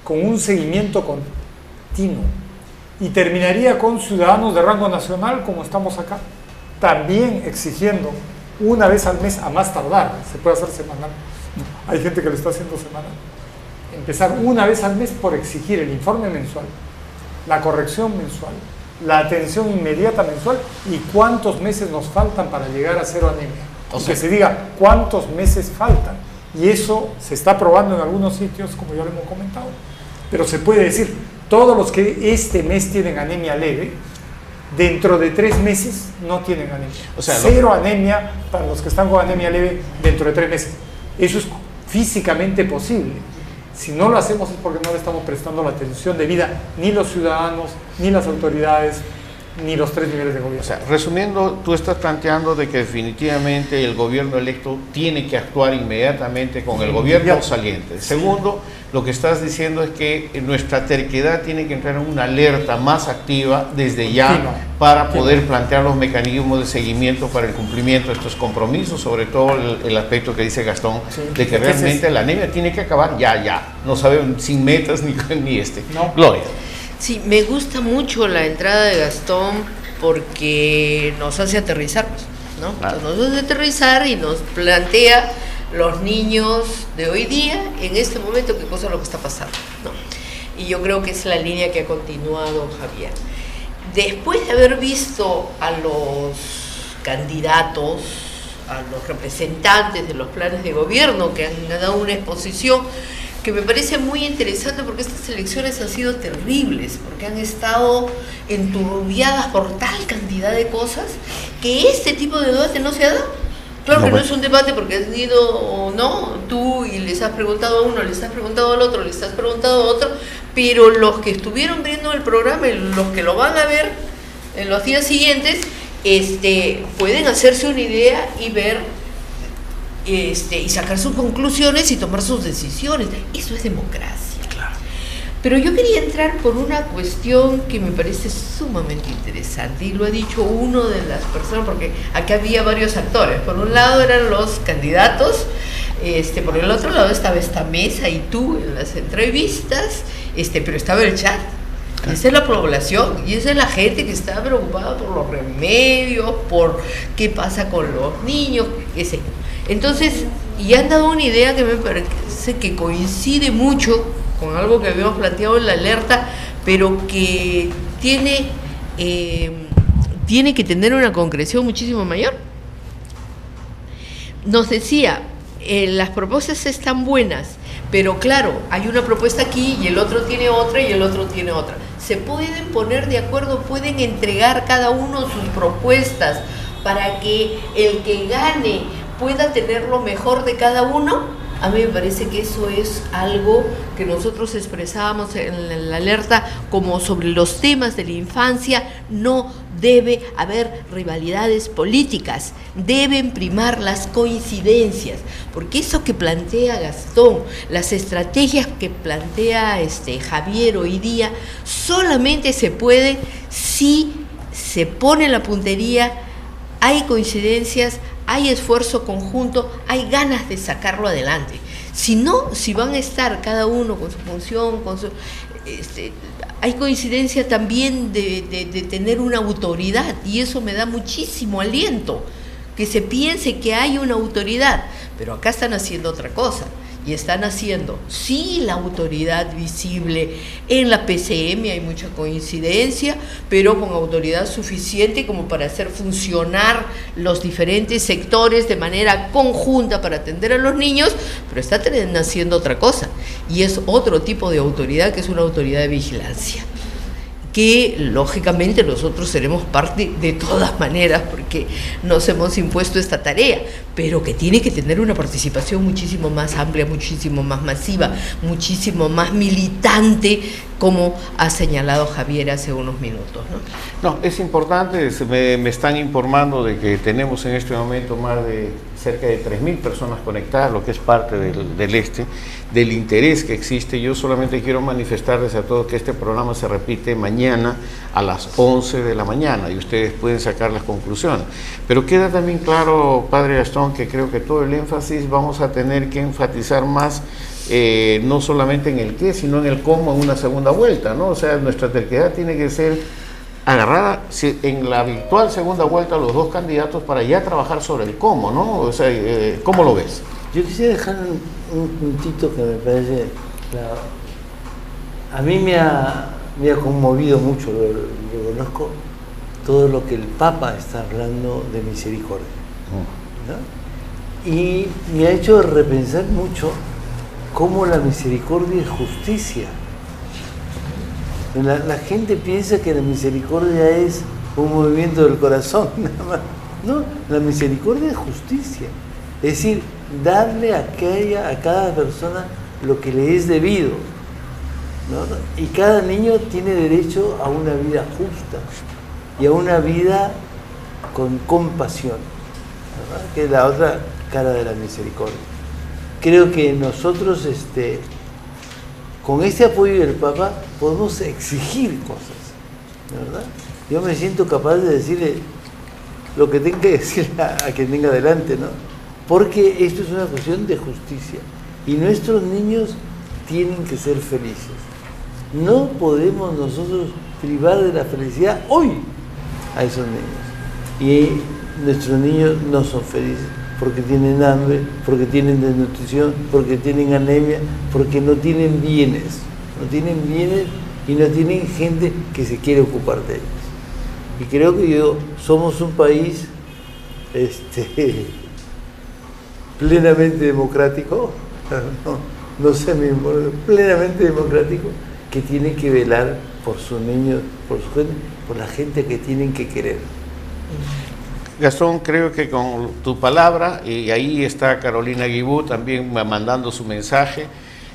con un seguimiento continuo. Y terminaría con ciudadanos de rango nacional, como estamos acá, también exigiendo una vez al mes a más tardar. Se puede hacer semanal. Hay gente que lo está haciendo semanal. Empezar una vez al mes por exigir el informe mensual, la corrección mensual, la atención inmediata mensual y cuántos meses nos faltan para llegar a 0 anemia. O sea, que se diga cuántos meses faltan. Y eso se está probando en algunos sitios, como ya lo hemos comentado. Pero se puede decir, todos los que este mes tienen anemia leve, dentro de 3 meses no tienen anemia. O sea, 0 anemia para los que están con anemia leve dentro de 3 meses. Eso es físicamente posible. Si no lo hacemos es porque no le estamos prestando la atención debida ni los ciudadanos, ni las autoridades, ni los 3 niveles de gobierno. O sea, resumiendo, tú estás planteando de que definitivamente el gobierno electo tiene que actuar inmediatamente con el gobierno saliente. Segundo, lo que estás diciendo es que nuestra terquedad tiene que entrar en una alerta más activa desde ya para poder plantear los mecanismos de seguimiento para el cumplimiento de estos compromisos, sobre todo el aspecto que dice Gastón, de que realmente la anemia tiene que acabar ya. No sabemos, sin metas ni No. Gloria. Sí, me gusta mucho la entrada de Gastón porque nos hace aterrizar, ¿no? Entonces nos hace aterrizar y nos plantea los niños de hoy día, en este momento, qué cosa es lo que está pasando, ¿no? Y yo creo que es la línea que ha continuado Javier. Después de haber visto a los candidatos, a los representantes de los planes de gobierno que han dado una exposición que me parece muy interesante porque estas elecciones han sido terribles, porque han estado enturbiadas por tal cantidad de cosas que este tipo de debate no se ha dado. Claro que no es un debate porque has ido o no, tú y les has preguntado a uno, les has preguntado al otro, les has preguntado a otro, pero los que estuvieron viendo el programa y los que lo van a ver en los días siguientes, pueden hacerse una idea y ver y sacar sus conclusiones y tomar sus decisiones. Eso es democracia. Claro. Pero yo quería entrar por una cuestión que me parece sumamente interesante, y lo ha dicho uno de las personas, porque acá había varios actores. Por un lado eran los candidatos, por el otro lado estaba esta mesa y tú en las entrevistas, pero estaba el chat. Esa es la población y esa es la gente que está preocupada por los remedios, por qué pasa con los niños, ese. Entonces, y han dado una idea que me parece que coincide mucho con algo que habíamos planteado en la alerta, pero que tiene que tener una concreción muchísimo mayor. Nos decía, las propuestas están buenas, pero claro, hay una propuesta aquí y el otro tiene otra y el otro tiene otra. Se pueden poner de acuerdo, pueden entregar cada uno sus propuestas para que el que gane pueda tener lo mejor de cada uno. A mí me parece que eso es algo que nosotros expresábamos en la alerta como sobre los temas de la infancia. No debe haber rivalidades políticas, deben primar las coincidencias, porque eso que plantea Gastón, las estrategias que plantea Javier hoy día, solamente se puede si se pone la puntería, hay coincidencias, hay esfuerzo conjunto, hay ganas de sacarlo adelante. Si no, si van a estar cada uno con su función, hay coincidencia también de tener una autoridad, y eso me da muchísimo aliento, que se piense que hay una autoridad, pero acá están haciendo otra cosa. Y están haciendo, sí, la autoridad visible. En la PCM hay mucha coincidencia, pero con autoridad suficiente como para hacer funcionar los diferentes sectores de manera conjunta para atender a los niños, pero están haciendo otra cosa. Y es otro tipo de autoridad, que es una autoridad de vigilancia, que lógicamente nosotros seremos parte de todas maneras porque nos hemos impuesto esta tarea, pero que tiene que tener una participación muchísimo más amplia, muchísimo más masiva, muchísimo más militante, como ha señalado Javier hace unos minutos, ¿no? No, es importante, me están informando de que tenemos en este momento más de cerca de 3.000 personas conectadas, lo que es parte del interés que existe. Yo solamente quiero manifestarles a todos que este programa se repite mañana a las 11 de la mañana y ustedes pueden sacar las conclusiones. Pero queda también claro, Padre Gastón, que creo que todo el énfasis vamos a tener que enfatizar más, no solamente en el qué, sino en el cómo en una segunda vuelta, ¿no? O sea, nuestra terquedad tiene que ser agarrada en la virtual segunda vuelta a los dos candidatos para ya trabajar sobre el cómo, ¿no? O sea, ¿cómo lo ves? Yo quisiera dejar un puntito que me parece claro. A mí me ha conmovido mucho, lo conozco, todo lo que el Papa está hablando de misericordia, ¿no? Y me ha hecho repensar mucho cómo la misericordia es justicia. La gente piensa que la misericordia es un movimiento del corazón, nada más. No, la misericordia es justicia. Es decir, darle a cada persona lo que le es debido, ¿no? Y cada niño tiene derecho a una vida justa y a una vida con compasión, ¿verdad? Que es la otra cara de la misericordia. Creo que nosotros con este apoyo del Papa podemos exigir cosas, ¿verdad? Yo me siento capaz de decirle lo que tenga que decir a quien tenga delante, ¿no? Porque esto es una cuestión de justicia y nuestros niños tienen que ser felices. No podemos nosotros privar de la felicidad hoy a esos niños. Y nuestros niños no son felices porque tienen hambre, porque tienen desnutrición, porque tienen anemia, porque no tienen bienes. No tienen bienes y no tienen gente que se quiere ocupar de ellos. Y creo que somos un país plenamente democrático, ¿no? no plenamente democrático, que tiene que velar por sus niños, por su gente, por la gente que tienen que querer. Gastón, creo que con tu palabra, y ahí está Carolina Guibú también mandando su mensaje,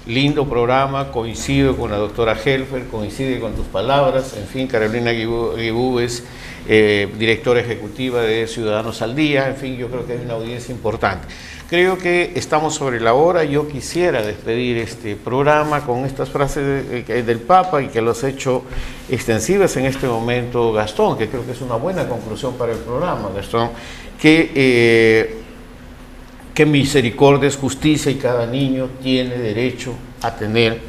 lindo programa, coincido con la doctora Helfer, coincide con tus palabras, en fin, Carolina Guibú es directora ejecutiva de Ciudadanos al Día, en fin, yo creo que hay una audiencia importante. Creo que estamos sobre la hora. Yo quisiera despedir este programa con estas frases del Papa, y que los he hecho extensivas en este momento Gastón, que creo que es una buena conclusión para el programa, Gastón, que misericordia es justicia y cada niño tiene derecho a tener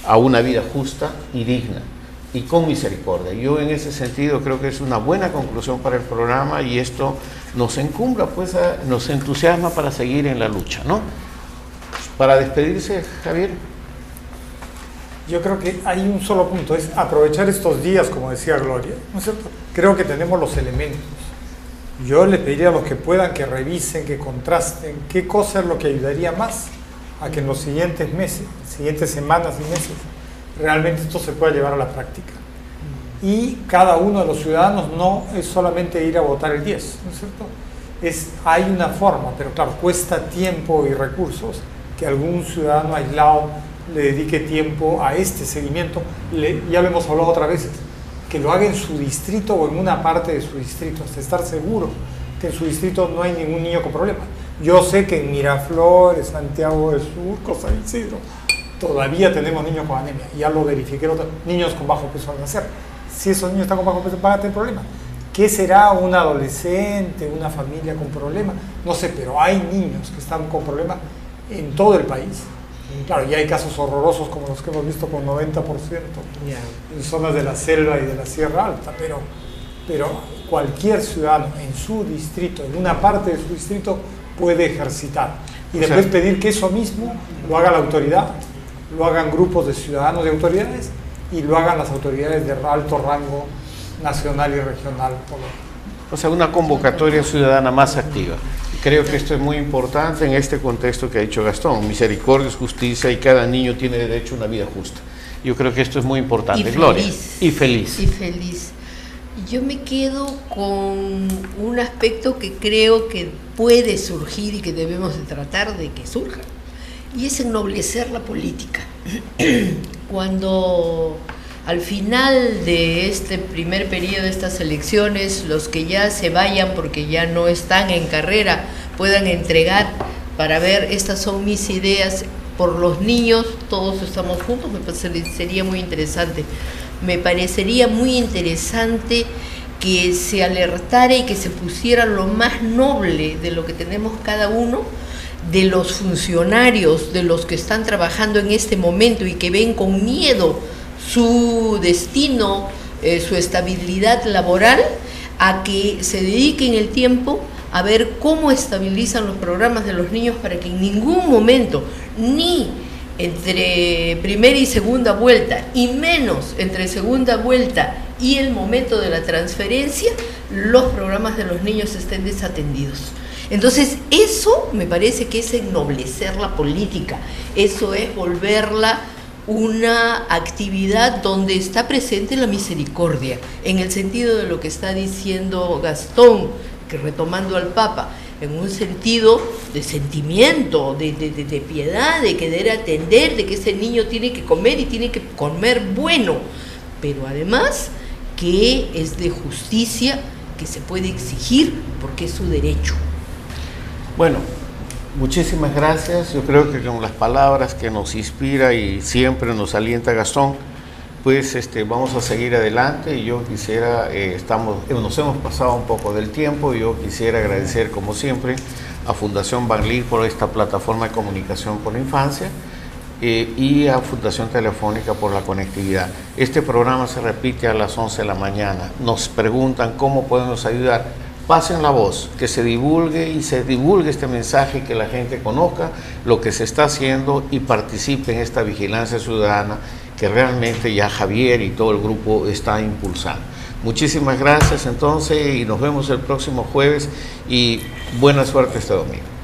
a una vida justa y digna, y con misericordia. Yo en ese sentido creo que es una buena conclusión para el programa, y esto nos encumbra, pues, nos entusiasma para seguir en la lucha, ¿no? Para despedirse, Javier. Yo creo que hay un solo punto, es aprovechar estos días, como decía Gloria, ¿no es cierto? Creo que tenemos los elementos. Yo les pediría a los que puedan que revisen, que contrasten qué cosa es lo que ayudaría más a que en los siguientes meses, siguientes semanas y meses, realmente esto se pueda llevar a la práctica. Y cada uno de los ciudadanos no es solamente ir a votar el 10, ¿no es cierto? Hay una forma, pero claro, cuesta tiempo y recursos que algún ciudadano aislado le dedique tiempo a este seguimiento. Ya lo hemos hablado otras veces, que lo haga en su distrito o en una parte de su distrito, hasta estar seguro que en su distrito no hay ningún niño con problemas. Yo sé que en Miraflores, Santiago del Sur, San Isidro, todavía tenemos niños con anemia, ya lo verifiqué, niños con bajo peso al nacer. Si esos niños están con bajo peso, van a tener problemas. ¿Qué será un adolescente, una familia con problemas? No sé, pero hay niños que están con problemas en todo el país. Claro, ya hay casos horrorosos como los que hemos visto con 90% en zonas de la selva y de la Sierra Alta, pero cualquier ciudadano en su distrito, en una parte de su distrito, puede ejercitar. Y después pedir que eso mismo lo haga la autoridad, lo hagan grupos de ciudadanos de autoridades, y lo hagan las autoridades de alto rango nacional y regional. O sea, una convocatoria ciudadana más activa. Creo que esto es muy importante en este contexto que ha dicho Gastón. Misericordia es justicia y cada niño tiene derecho a una vida justa. Yo creo que esto es muy importante. Gloria. Y feliz. Y feliz. Yo me quedo con un aspecto que creo que puede surgir y que debemos de tratar de que surja. Y es ennoblecer la política. Cuando al final de este primer periodo de estas elecciones, los que ya se vayan porque ya no están en carrera, puedan entregar para ver, estas son mis ideas por los niños, todos estamos juntos, me parecería muy interesante. Me parecería muy interesante que se alertara y que se pusiera lo más noble de lo que tenemos cada uno, de los funcionarios, de los que están trabajando en este momento y que ven con miedo su destino, su estabilidad laboral, a que se dediquen el tiempo a ver cómo estabilizan los programas de los niños para que en ningún momento, ni entre primera y segunda vuelta, y menos entre segunda vuelta y el momento de la transferencia, los programas de los niños estén desatendidos. Entonces, eso me parece que es ennoblecer la política, eso es volverla una actividad donde está presente la misericordia, en el sentido de lo que está diciendo Gastón, que retomando al Papa, en un sentido de sentimiento, de piedad, de querer atender, de que ese niño tiene que comer y tiene que comer bueno, pero además que es de justicia, que se puede exigir porque es su derecho. Bueno, muchísimas gracias. Yo creo que con las palabras que nos inspira y siempre nos alienta Gastón, pues vamos a seguir adelante. Y yo quisiera, nos hemos pasado un poco del tiempo, y yo quisiera agradecer como siempre a Fundación Banlieue por esta plataforma de comunicación por la infancia, y a Fundación Telefónica por la conectividad. Este programa se repite a las 11 de la mañana. Nos preguntan cómo podemos ayudar. Pasen la voz, que se divulgue este mensaje, que la gente conozca lo que se está haciendo y participe en esta vigilancia ciudadana que realmente ya Javier y todo el grupo está impulsando. Muchísimas gracias entonces, y nos vemos el próximo jueves, y buena suerte este domingo.